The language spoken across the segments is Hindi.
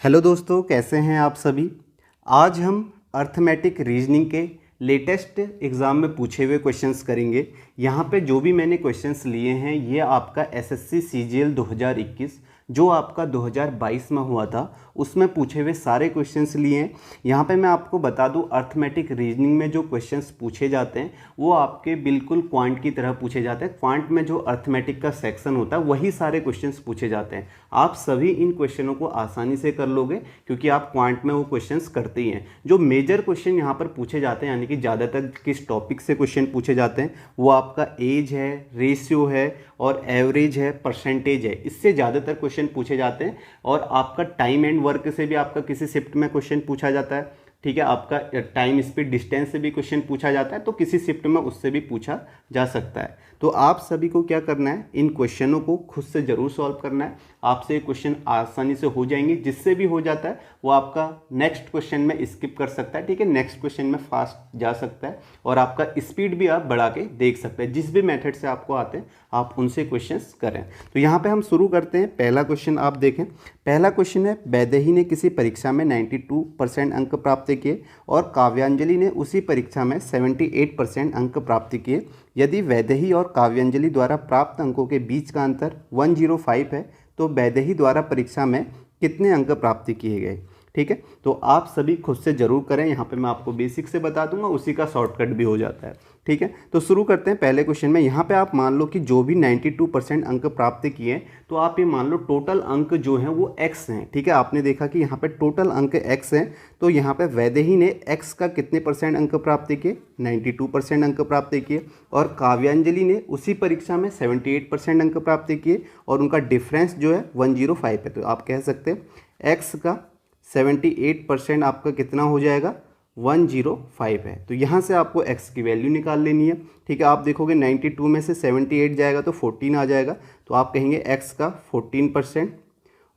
हेलो दोस्तों, कैसे हैं आप सभी। आज हम अर्थमेटिक रीजनिंग के लेटेस्ट एग्ज़ाम में पूछे हुए क्वेश्चंस करेंगे। यहाँ पे जो भी मैंने क्वेश्चंस लिए हैं ये आपका एसएससी सीजीएल 2021 जो आपका 2022 में हुआ था उसमें पूछे हुए सारे क्वेश्चंस लिए हैं। यहाँ पे मैं आपको बता दूँ, अर्थमेटिक रीजनिंग में जो क्वेश्चंस पूछे जाते हैं वो आपके बिल्कुल क्वांट की तरह पूछे जाते हैं। क्वांट में जो अर्थमेटिक का सेक्शन होता है वही सारे क्वेश्चंस पूछे जाते हैं। आप सभी इन क्वेश्चनों को आसानी से कर लोगे क्योंकि आप क्वांट में वो क्वेश्चंस करते ही हैं। जो मेजर क्वेश्चन यहाँ पर पूछे जाते हैं यानी कि ज़्यादातर किस टॉपिक से क्वेश्चन पूछे जाते हैं वो आपका एज है, रेशियो है और एवरेज है, परसेंटेज है, इससे ज़्यादातर क्वेश्चन पूछे जाते हैं। और आपका टाइम एंड वर्क से भी आपका किसी शिफ्ट में क्वेश्चन पूछा जाता है। ठीक है, आपका टाइम स्पीड डिस्टेंस से भी क्वेश्चन पूछा जाता है, तो किसी शिफ्ट में उससे भी पूछा जा सकता है। तो आप सभी को क्या करना है, इन क्वेश्चनों को खुद से ज़रूर सॉल्व करना है। आपसे क्वेश्चन आसानी से हो जाएंगे। जिससे भी हो जाता है वो आपका नेक्स्ट क्वेश्चन में स्किप कर सकता है। ठीक है, नेक्स्ट क्वेश्चन में फास्ट जा सकता है और आपका स्पीड भी आप बढ़ा के देख सकते हैं। जिस भी मेथड से आपको आते हैं आप उनसे क्वेश्चंस करें। तो यहाँ पे हम शुरू करते हैं। पहला क्वेश्चन आप देखें। पहला क्वेश्चन है, वैदेही ने किसी परीक्षा में 92% अंक प्राप्त किए और काव्यांजलि ने उसी परीक्षा में 78% अंक प्राप्त किए। यदि वैदेही और काव्यांजलि द्वारा प्राप्त अंकों के बीच का अंतर 105 है तो वैदेही द्वारा परीक्षा में कितने अंक प्राप्त किए गए। ठीक है, तो आप सभी खुद से ज़रूर करें। यहाँ पे मैं आपको बेसिक से बता दूंगा, उसी का शॉर्टकट भी हो जाता है। ठीक है, तो शुरू करते हैं पहले क्वेश्चन में। यहाँ पे आप मान लो कि जो भी 92% अंक प्राप्त किए तो आप ये मान लो टोटल अंक जो हैं वो x हैं। ठीक है, आपने देखा कि यहाँ पे टोटल अंक x हैं, तो यहाँ पे वैदेही ने x का कितने परसेंट अंक प्राप्त किए, 92% अंक प्राप्त किए। और काव्यांजलि ने उसी परीक्षा में 78% अंक प्राप्त किए और उनका डिफरेंस जो है 105 है। तो आप कह सकते हैं x का 78% आपका कितना हो जाएगा, 105 है। तो यहाँ से आपको x की वैल्यू निकाल लेनी है। ठीक है, आप देखोगे 92 में से 78 जाएगा तो 14 आ जाएगा, तो आप कहेंगे x का 14%।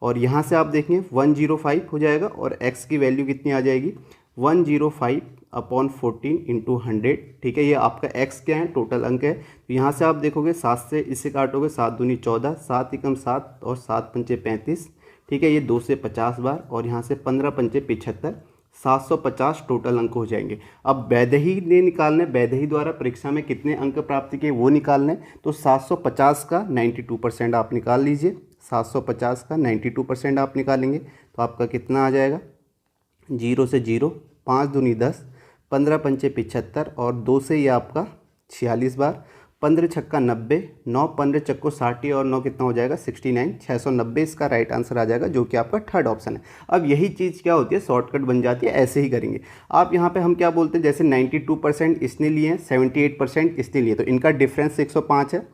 और यहाँ से आप देखेंगे 105 हो जाएगा और x की वैल्यू कितनी आ जाएगी, 105/14 इंटू 100। ठीक है, ये आपका x क्या है, टोटल अंक है। तो यहाँ से आप देखोगे 7 से इसे काटोगे, 7 दूनी 14, 7 एकम 7 और 7 पंचे 35। ठीक है, ये 2 से 50 बार और यहाँ से 15 पंचे 75, 750 टोटल अंक हो जाएंगे। अब वैदेही ने निकालने, वैदेही द्वारा परीक्षा में कितने अंक प्राप्त किए वो निकालने। तो 750 का 92% आप निकाल लीजिए। 750 का 92% आप निकालेंगे तो आपका कितना आ जाएगा, 0 से 0, 5 दूनी 10, 15 पंचे 75 और 2 से ये आपका 46 बार, 15 छक्का 90, 9 15 चक्को 60 और 9 कितना हो जाएगा, 69, 690 इसका राइट आंसर आ जाएगा, जो कि आपका थर्ड ऑप्शन है। अब यही चीज़ क्या होती है, शॉर्टकट बन जाती है। ऐसे ही करेंगे आप। यहाँ पे हम क्या बोलते हैं, जैसे 92% इसने लिए हैं, 78% इसने लिए, तो इनका डिफरेंस 105 है।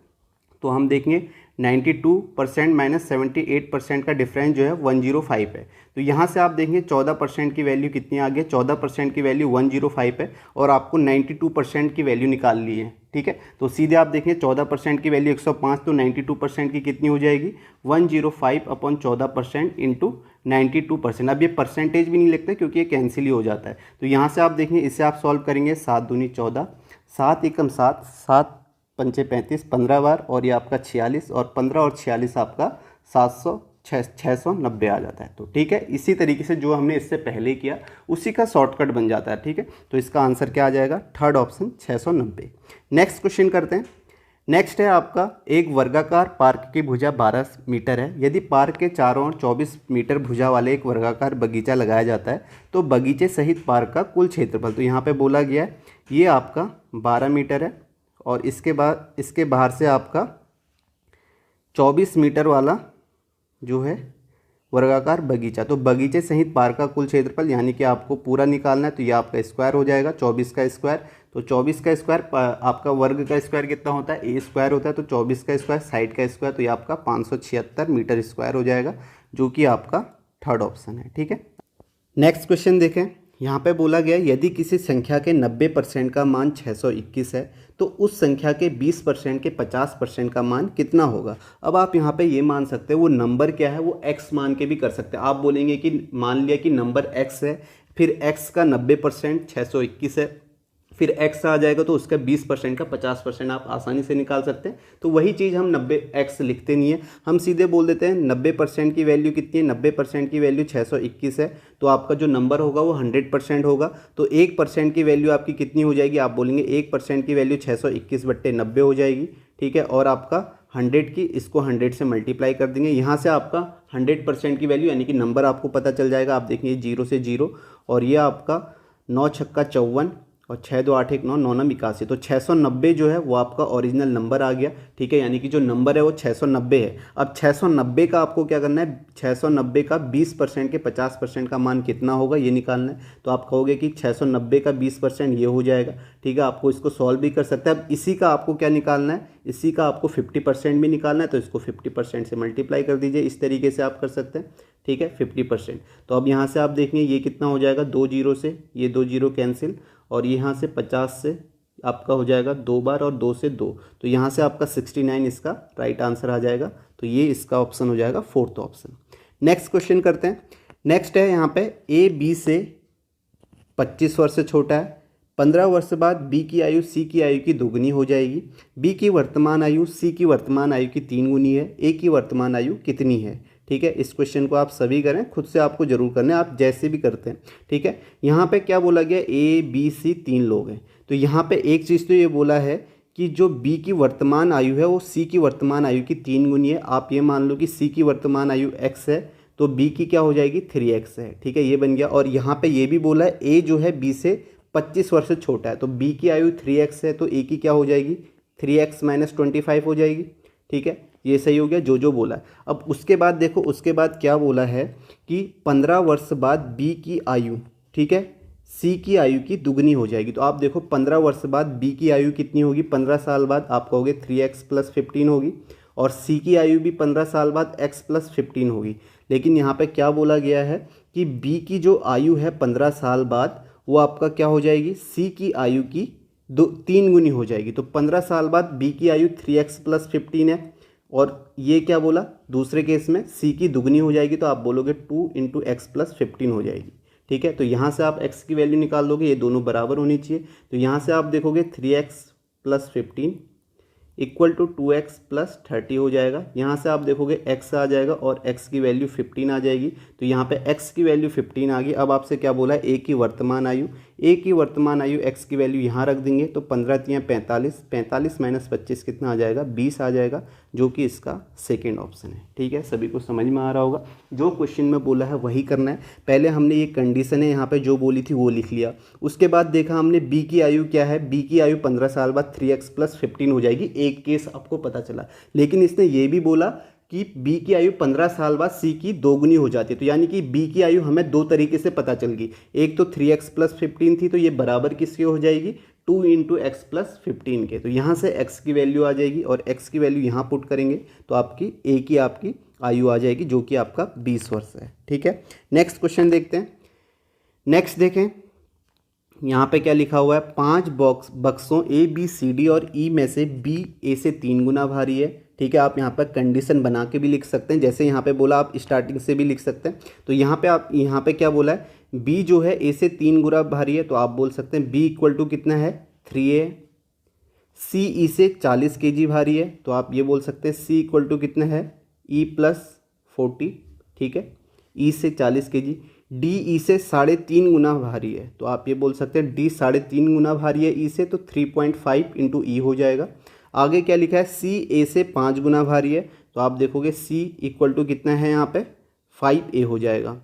तो हम देखेंगे 92% माइनस 78% का डिफरेंस जो है 105 है। तो यहाँ से आप देखेंगे 14% की वैल्यू कितनी आ गई, 14% की वैल्यु 105 है और आपको 92% की वैल्यू निकाल ली है। ठीक है, तो सीधे आप देखेंगे 14% की वैल्यू 105, तो 92% की कितनी हो जाएगी, 105/14% इंटू 92%। अब ये परसेंटेज भी नहीं लिखते क्योंकि ये कैंसिल ही हो जाता है। तो यहाँ से आप देखेंगे, इसे आप सॉल्व करेंगे, 7 दूनी 14, 7 एकम 7, 7 पंचे 35, 15 बार और ये आपका 46 और 15 और 46 आपका 690 आ जाता है। तो ठीक है, इसी तरीके से जो हमने इससे पहले किया उसी का शॉर्टकट बन जाता है। ठीक है, तो इसका आंसर क्या आ जाएगा, थर्ड ऑप्शन 690। नेक्स्ट क्वेश्चन करते हैं। नेक्स्ट है आपका, एक वर्गाकार पार्क की भुजा 12 मीटर है। यदि पार्क के चारों ओर 24 मीटर भुजा वाले एक वर्गाकार बगीचा लगाया जाता है तो बगीचे सहित पार्क का कुल क्षेत्रफल, तो यहाँ पे बोला गया है ये आपका 12 मीटर है और इसके बाद इसके बाहर से आपका 24 मीटर वाला जो है वर्गाकार बगीचा, तो बगीचे सहित पार्क का कुल क्षेत्रफल यानी कि आपको पूरा निकालना है। तो ये आपका स्क्वायर हो जाएगा, 24 का स्क्वायर। तो 24 का स्क्वायर, आपका वर्ग का स्क्वायर कितना होता है, ए स्क्वायर होता है। तो 24 का स्क्वायर, साइड का स्क्वायर, तो ये आपका 576 मीटर स्क्वायर हो जाएगा, जो कि आपका थर्ड ऑप्शन है। ठीक है, नेक्स्ट क्वेश्चन देखें। यहाँ पे बोला गया, यदि किसी संख्या के 90% का मान 621 है तो उस संख्या के 20% के 50% का मान कितना होगा। अब आप यहाँ पे ये मान सकते हैं वो नंबर क्या है, वो x मान के भी कर सकते हैं। आप बोलेंगे कि मान लिया कि नंबर x है, फिर x का 90% 621 है, फिर x आ जाएगा तो उसका 20% का 50% आप आसानी से निकाल सकते हैं। तो वही चीज़ हम 90x लिखते नहीं है, हम सीधे बोल देते हैं 90% की वैल्यू कितनी है, 90% की वैल्यू 621 है। तो आपका जो नंबर होगा वो 100% होगा। तो 1% की वैल्यू आपकी कितनी हो जाएगी, आप बोलेंगे 1% की वैल्यू 621/90 हो जाएगी। ठीक है, और आपका 100 की इसको 100 से मल्टीप्लाई कर देंगे, यहाँ से आपका 100% की वैल्यू यानी कि नंबर आपको पता चल जाएगा। आप देखेंगे 0 से 0 और ये आपका 9 छक्का 54 और 6 2 8 1 9 9 9 81, तो 690 जो है वो आपका ओरिजिनल नंबर आ गया। ठीक है, यानी कि जो नंबर है वो 690 है। अब 690 का आपको क्या करना है, 690 का 20% के 50% का मान कितना होगा ये निकालना है। तो आप कहोगे कि 690 का 20% ये हो जाएगा। ठीक है, आपको इसको सॉल्व भी कर सकते हैं। अब इसी का आपको क्या निकालना है, इसी का आपको 50% भी निकालना है, तो इसको 50% से मल्टीप्लाई कर दीजिए। इस तरीके से आप कर सकते हैं। ठीक है, 50%। तो अब यहाँ से आप देखेंगे ये कितना हो जाएगा, 2 0 से ये 2 0 कैंसिल, और यहाँ से 50 से आपका हो जाएगा 2 बार और 2 से 2, तो यहाँ से आपका 69 इसका राइट आंसर आ जाएगा। तो ये इसका ऑप्शन हो जाएगा 4th ऑप्शन। नेक्स्ट क्वेश्चन करते हैं। नेक्स्ट है यहाँ पे ए बी से 25 वर्ष से छोटा है। 15 वर्ष बाद बी की आयु सी की आयु की दोगुनी हो जाएगी। बी की वर्तमान आयु सी की वर्तमान आयु की 3 गुनी है। ए की वर्तमान आयु कितनी है। ठीक है, इस क्वेश्चन को आप सभी करें, खुद से आपको जरूर करना है, आप जैसे भी करते हैं। ठीक है, यहाँ पे क्या बोला गया, ए बी सी 3 लोग हैं। तो यहाँ पे एक चीज़ तो ये बोला है कि जो बी की वर्तमान आयु है वो सी की वर्तमान आयु की 3 गुनी है। आप ये मान लो कि सी की वर्तमान आयु x है तो बी की क्या हो जाएगी 3x है। ठीक है, ये बन गया। और यहाँ पे ये भी बोला है ए जो है बी से 25 वर्ष से छोटा है, तो बी की आयु 3x है तो ए की क्या हो जाएगी 3x - 25 हो जाएगी। ठीक है, ये सही हो गया जो बोला है। अब उसके बाद देखो, उसके बाद क्या बोला है कि 15 वर्ष बाद बी की आयु, ठीक है, सी की आयु की दुगनी हो जाएगी। तो आप देखो 15 वर्ष बाद बी की आयु कितनी होगी, 15 साल बाद आप कहोगे 3x + 15 होगी, और सी की आयु भी 15 साल बाद x + 15 होगी। लेकिन यहाँ पे क्या बोला गया है कि बी की जो आयु है 15 साल बाद वो आपका क्या हो जाएगी, सी की आयु की 3 गुनी हो जाएगी। तो 15 साल बाद बी की आयु 3x + 15 है, और ये क्या बोला दूसरे केस में सी की दुगनी हो जाएगी, तो आप बोलोगे 2 × x + 15 हो जाएगी। ठीक है, तो यहाँ से आप x की वैल्यू निकाल दोगे, ये दोनों बराबर होनी चाहिए। तो यहाँ से आप देखोगे 3x + 15 = 2x + 30 हो जाएगा। यहाँ से आप देखोगे x आ जाएगा और x की वैल्यू 15 आ जाएगी। तो यहाँ पे x की वैल्यू 15 आ गई। अब आपसे क्या बोला है, a की वर्तमान आयु, a की वर्तमान आयु x की वैल्यू यहाँ रख देंगे, तो 15 × 3 = 45, 45 - 25 कितना आ जाएगा 20 आ जाएगा, जो कि इसका सेकेंड ऑप्शन है। ठीक है, सभी को समझ में आ रहा होगा। जो क्वेश्चन में बोला है वही करना है। पहले हमने ये कंडीशन है यहाँ पे जो बोली थी वो लिख लिया। उसके बाद देखा हमने b की आयु क्या है, b की आयु 15 साल बाद 3x + 15 हो जाएगी। एक केस आपको पता चला, लेकिन इसने ये भी बोला कि b की आयु 15 साल बाद c की दोगुनी हो जाती है। तो यानी कि b की आयु हमें दो तरीके से पता चल गई। एक तो 3x + 15 थी, तो ये बराबर किसकी हो जाएगी 2 × x + 15 के। तो यहाँ से x की वैल्यू आ जाएगी और x की वैल्यू यहाँ पुट करेंगे तो आपकी a की आपकी आयु आ जाएगी, जो कि आपका 20 वर्ष है। ठीक है, नेक्स्ट क्वेश्चन देखते हैं। नेक्स्ट देखें, यहाँ पे क्या लिखा हुआ है, 5 बक्सों A B C D और E में से B A से 3 गुना भारी है। ठीक है, आप यहाँ पर कंडीशन बना के भी लिख सकते हैं, जैसे यहाँ पे बोला आप स्टार्टिंग से भी लिख सकते हैं। तो यहाँ पे आप यहाँ पे क्या बोला है, B जो है A से 3 गुना भारी है, तो आप बोल सकते हैं B = कितना है 3A। C E से 40 kg भारी है, तो आप ये बोल सकते हैं C = कितना है E + 40। ठीक है, E से 40 kg। D E से 3.5 गुना भारी है, तो आप ये बोल सकते हैं D 3.5 गुना भारी है E से, तो 3.5 × E हो जाएगा। आगे क्या लिखा है, C A से 5 गुना भारी है, तो आप देखोगे C = कितना है यहाँ पे 5A हो जाएगा।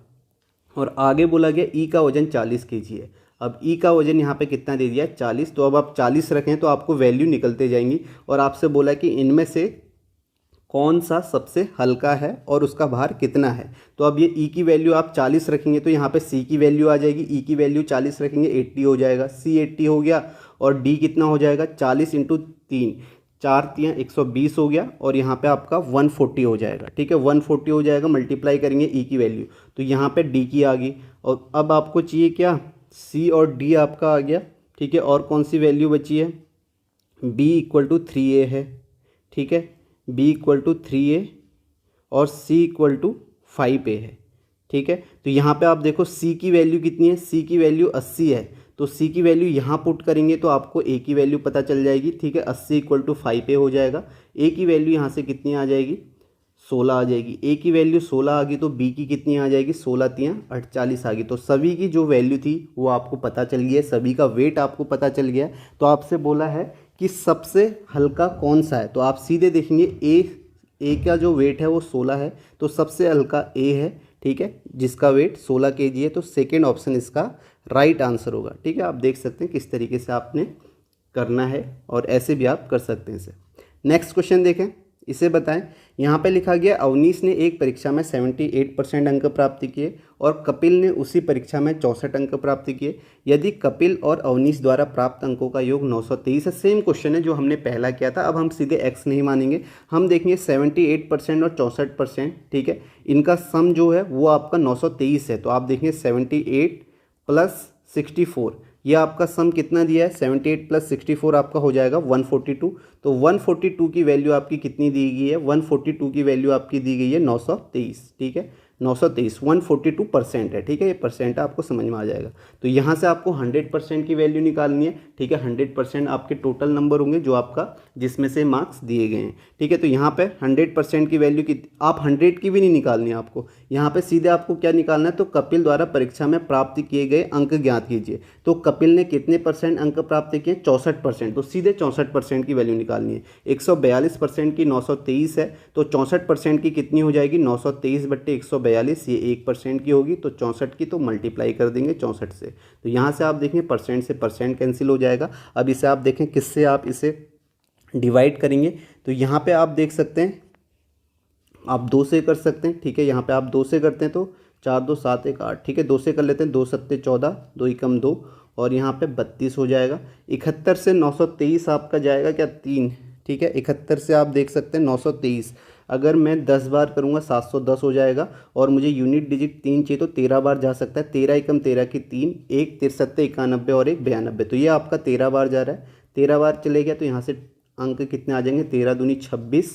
और आगे बोला गया E का वजन 40 kg है। अब E का वजन यहाँ पे कितना दे दिया है 40, तो अब आप 40 रखें तो आपको वैल्यू निकलते जाएंगी। और आपसे बोला कि इनमें से कौन सा सबसे हल्का है और उसका भार कितना है। तो अब ये E की वैल्यू आप 40 रखेंगे तो यहाँ पे C की वैल्यू आ जाएगी, E की वैल्यू 40 रखेंगे 80 हो जाएगा, C 80 हो गया, और D कितना हो जाएगा 40 × 3, 4 × 3 = 120 हो गया, और यहाँ पे आपका 140 हो जाएगा। ठीक है, 140 हो जाएगा, मल्टीप्लाई करेंगे E की वैल्यू, तो यहाँ पे D की आ गई। और अब आपको चाहिए क्या, C और D आपका आ गया। ठीक है, और कौन सी वैल्यू बची है, B = 3A है। ठीक है, B = 3A और C = 5A है। ठीक है, तो यहाँ पे आप देखो C की वैल्यू कितनी है, C की वैल्यू 80 है, तो सी की वैल्यू यहाँ पुट करेंगे तो आपको ए की वैल्यू पता चल जाएगी, ठीक है। 80 = 5 हो जाएगा। ए की वैल्यू यहाँ से कितनी आ जाएगी, 16 आ जाएगी। ए की वैल्यू 16 आ गई तो बी की कितनी आ जाएगी, 16 × 48 आ गई। तो सभी की जो वैल्यू थी वो आपको पता चल गई है, सभी का वेट आपको पता चल गया। तो आपसे बोला है कि सबसे हल्का कौन सा है, तो आप सीधे देखेंगे ए का जो वेट है वो 16 है, तो सबसे हल्का ए है, ठीक है, जिसका वेट 16 kg है। तो सेकेंड ऑप्शन इसका राइट आंसर होगा, ठीक है। आप देख सकते हैं किस तरीके से आपने करना है और ऐसे भी आप कर सकते हैं इसे। नेक्स्ट क्वेश्चन देखें, इसे बताएं। यहाँ पे लिखा गया अवनीश ने एक परीक्षा में 78% अंक प्राप्त किए और कपिल ने उसी परीक्षा में 64 अंक प्राप्त किए। यदि कपिल और अवनीश द्वारा प्राप्त अंकों का योग 923 है। सेम क्वेश्चन है जो हमने पहला किया था। अब हम सीधे एक्स नहीं मानेंगे, हम देखेंगे 78% और 64%, ठीक है, इनका सम जो है वो आपका 923 है। तो आप देखेंगे 78 + 64, ये आपका सम कितना दिया है, 78 + 64 आपका हो जाएगा 142। तो 142 की वैल्यू आपकी कितनी दी गई है, 142 की वैल्यू आपकी दी गई है 923, ठीक है, 923, 142% है, ठीक है, ये परसेंट आपको समझ में आ जाएगा। तो यहाँ से आपको 100% की वैल्यू निकालनी है, ठीक है। 100% आपके टोटल नंबर होंगे जो आपका जिसमें से मार्क्स दिए गए हैं, ठीक है। तो यहाँ पे 100% की वैल्यू की आप 100 की भी नहीं निकालनी है आपको, यहाँ पे सीधे आपको क्या निकालना है, तो कपिल द्वारा परीक्षा में प्राप्त किए गए अंक ज्ञात कीजिए। तो कपिल ने कितने % अंक प्राप्त किए, 64%, तो सीधे 64% की वैल्यू निकालनी है। 142% की 923 है, तो 64% की कितनी हो जाएगी, 923/142, ये 1% की होगी। तो 64 की तो मल्टीप्लाई कर देंगे 64 से। तो यहाँ से आप देखें परसेंट से परसेंट कैंसिल हो जाएगा। अब इसे आप देखें किससे आप इसे डिवाइड करेंगे, तो यहाँ पे आप देख सकते हैं आप 2 से कर सकते हैं, ठीक है। यहाँ पे आप 2 से करते हैं तो 4 2 7 1 8, ठीक है। 2 से कर लेते हैं, 2 7 14, 2 एकम 2 और यहाँ पे 32 हो जाएगा। 71 से 923 आपका जाएगा क्या, 3, ठीक है। 71 से आप देख सकते हैं 923, अगर मैं 10 बार करूँगा 710 हो जाएगा। और मुझे यूनिट डिजिट 3 चाहिए तो 13 बार जा सकता है। 13 एकम 13 की 3, 1 63 91 और 1 92, तो ये आपका 13 बार जा रहा है। 13 बार चले गया तो यहाँ से अंक कितने आ जाएंगे, 13 दूनी 26,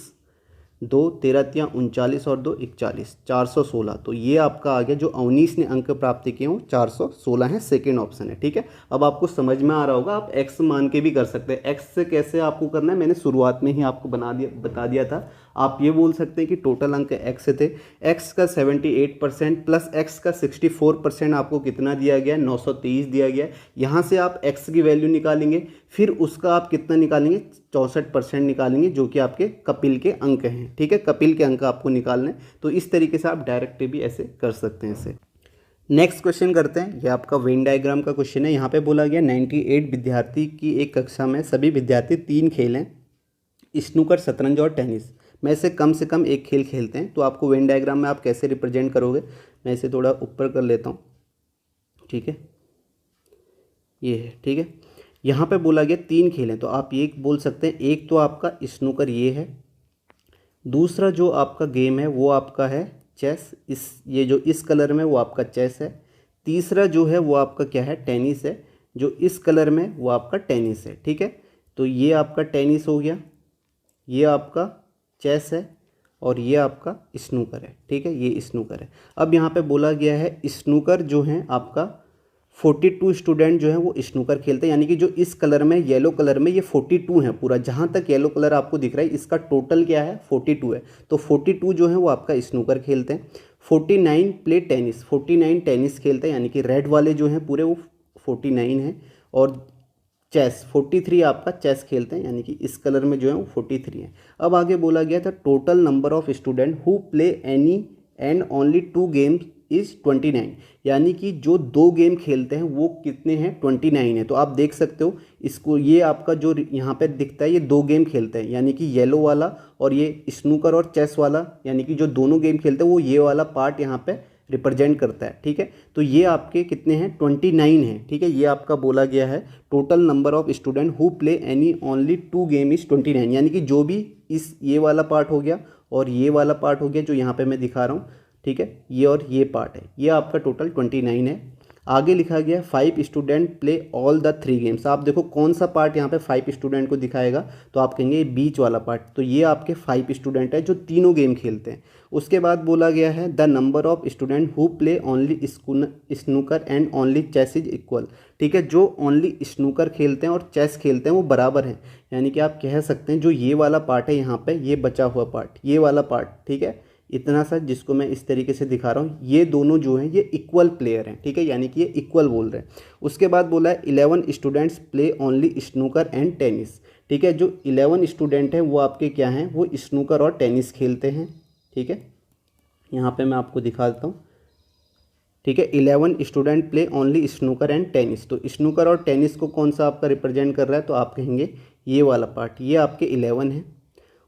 2 13 तियाँ 39 और 2 41, 416। तो ये आपका आ गया जो अवनीश ने अंक प्राप्त किए हों 416 है, सेकेंड ऑप्शन है, ठीक है। अब आपको समझ में आ रहा होगा, आप एक्स मान के भी कर सकते हैं। एक्स से कैसे आपको करना है मैंने शुरुआत में ही आपको बता दिया था। आप ये बोल सकते हैं कि टोटल अंक एक्स थे, एक्स का 78% प्लस एक्स का 64% आपको कितना दिया गया है, 923 दिया गया है। यहाँ से आप एक्स की वैल्यू निकालेंगे, फिर उसका आप कितना निकालेंगे, 64% निकालेंगे, जो कि आपके कपिल के अंक हैं, ठीक है। कपिल के अंक आपको निकालने, तो इस तरीके से आप डायरेक्ट भी ऐसे कर सकते हैं इसे। नेक्स्ट क्वेश्चन करते हैं, ये आपका वेन डायग्राम का क्वेश्चन है। यहाँ पे बोला गया 98 विद्यार्थी की एक कक्षा में सभी विद्यार्थी 3 खेलें, स्नूकर, शतरंज और टेनिस में से कम एक खेल खेलते हैं। तो आपको वेन डायग्राम में आप कैसे रिप्रेजेंट करोगे, मैं इसे थोड़ा ऊपर कर लेता हूँ, ठीक है, ये है, ठीक है। यहाँ पे बोला गया 3 खेलें, तो आप ये बोल सकते हैं, एक तो आपका स्नूकर ये है, दूसरा जो आपका गेम है वो आपका है चेस, ये जो इस कलर में वो आपका चेस है। तीसरा जो है वो आपका क्या है, टेनिस है, जो इस कलर में वो आपका टेनिस है, ठीक है। तो ये आपका टेनिस हो गया, ये आपका चेस है और ये आपका स्नूकर है, ठीक है, ये स्नूकर है। अब यहाँ पे बोला गया है स्नूकर जो है आपका 42 स्टूडेंट जो है वो स्नूकर खेलते हैं, यानी कि जो इस कलर में येलो कलर में ये 42 है पूरा, जहाँ तक येलो कलर आपको दिख रहा है इसका टोटल क्या है 42 है। तो 42 जो है वो आपका स्नूकर खेलते हैं। 49 प्ले टेनिस, 49 टेनिस खेलते हैं, यानी कि रेड वाले जो हैं पूरे वो 49 हैं। और चेस 43 आपका चेस खेलते हैं, यानी कि इस कलर में जो है वो 43 है। अब आगे बोला गया था total number of student who play any and only 2 games is 29, यानी कि जो 2 गेम खेलते हैं वो कितने हैं, 29 है। तो आप देख सकते हो इसको, ये आपका जो यहाँ पे दिखता है ये 2 गेम खेलते हैं, यानी कि येलो वाला और ये स्नूकर और चेस वाला, यानी कि जो दोनों गेम खेलते हैं वो ये वाला पार्ट यहाँ पे रिप्रेजेंट करता है, ठीक है। तो ये आपके कितने हैं, 29 हैं, ठीक है। ये आपका बोला गया है total number of student who play any only 2 game is 29, यानी कि जो भी इस ये वाला पार्ट हो गया और ये वाला पार्ट हो गया जो यहाँ पे मैं दिखा रहा हूँ, ठीक है, ये और ये पार्ट है, ये आपका टोटल 29 है। आगे लिखा गया 5 student play all the 3 games. आप देखो कौन सा पार्ट यहाँ पे 5 स्टूडेंट को दिखाएगा, तो आप कहेंगे बीच वाला पार्ट, तो ये आपके 5 स्टूडेंट है जो तीनों गेम खेलते हैं। उसके बाद बोला गया है the number of student who play only snooker and only chess is equal. ठीक है, जो ओनली स्नूकर खेलते हैं और चेस खेलते हैं वो बराबर हैं। यानी कि आप कह सकते हैं जो ये वाला पार्ट है यहाँ पे, ये बचा हुआ पार्ट, ये वाला पार्ट, ठीक है, इतना सा जिसको मैं इस तरीके से दिखा रहा हूँ, ये दोनों जो हैं ये इक्वल प्लेयर हैं। ठीक है, यानी कि ये इक्वल बोल रहे हैं। उसके बाद बोला है 11 students play only snooker and tennis. ठीक है, जो 11 स्टूडेंट हैं वो आपके क्या हैं, वो स्नूकर और टेनिस खेलते हैं। ठीक है, यहाँ पे मैं आपको दिखा देता हूँ। ठीक है, 11 student play only snooker and tennis. तो स्नूकर और टेनिस को कौन सा आपका रिप्रेजेंट कर रहा है, तो आप कहेंगे ये वाला पार्ट, ये आपके 11 है।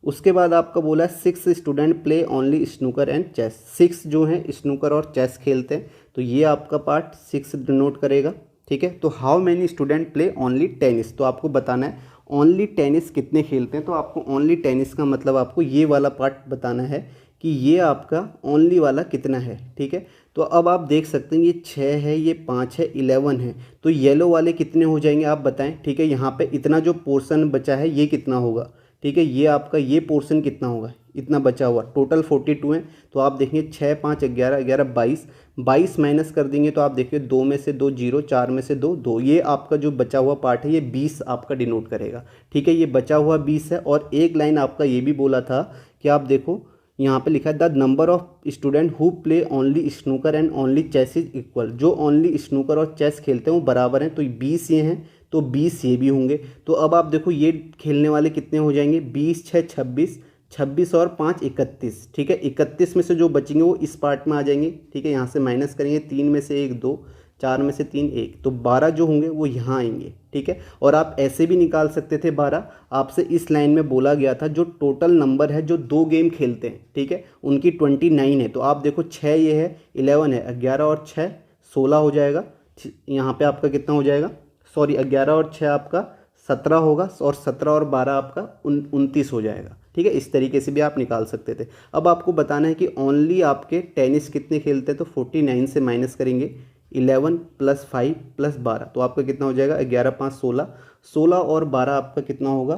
उसके बाद आपका बोला 6 student play only snooker and chess. 6 जो हैं स्नूकर और चेस खेलते हैं, तो ये आपका पार्ट 6 डिनोट करेगा। ठीक है, तो how many student play only tennis, तो आपको बताना है ओनली टेनिस कितने खेलते हैं। तो आपको ओनली टेनिस का मतलब आपको ये वाला पार्ट बताना है कि ये आपका ओनली वाला कितना है। ठीक है, तो अब आप देख सकते हैं ये 6 है, ये 5 है, 11 है, तो येलो वाले कितने हो जाएंगे आप बताएं। ठीक है, यहाँ पे इतना जो पोर्शन बचा है ये कितना होगा। ठीक है, ये आपका ये पोर्शन कितना होगा, इतना बचा हुआ, टोटल 42 है। तो आप देखेंगे 6 5 11 11 22, 22 माइनस कर देंगे तो आप देखिए 2 में से 2 0, 4 में से 2 2, ये आपका जो बचा हुआ पार्ट है ये 20 आपका डिनोट करेगा। ठीक है, ये बचा हुआ 20 है। और एक लाइन आपका ये भी बोला था कि आप देखो यहाँ पे लिखा है the number of student who play only snooker and only chess is equal. जो ओनली स्नूकर और चेस खेलते हैं वो बराबर हैं, तो 20 ये हैं, तो 20 ये भी होंगे। तो अब आप देखो ये खेलने वाले कितने हो जाएंगे, 20 6 26, 26 और 5 31। ठीक है, 31 में से जो बचेंगे वो इस पार्ट में आ जाएंगे। ठीक है, यहाँ से माइनस करेंगे, 3 में से 1 2, 4 में से 3 1, तो 12 जो होंगे वो यहाँ आएंगे। ठीक है, और आप ऐसे भी निकाल सकते थे 12। आपसे इस लाइन में बोला गया था जो टोटल नंबर है जो 2 गेम खेलते हैं, ठीक है, उनकी 29 है। तो आप देखो 6 ये है, 11 है, 11 और 6 16 हो जाएगा। यहाँ पे आपका कितना हो जाएगा, सॉरी 11 और 6 आपका 17 होगा, और 17 और 12 आपका 29 हो जाएगा। ठीक है, इस तरीके से भी आप निकाल सकते थे। अब आपको बताना है कि ओनली आपके टेनिस कितने खेलते हैं, तो 49 से माइनस करेंगे 11 + 5 + 12, तो आपका कितना हो जाएगा, 11 5 16, 16 और 12 आपका कितना होगा,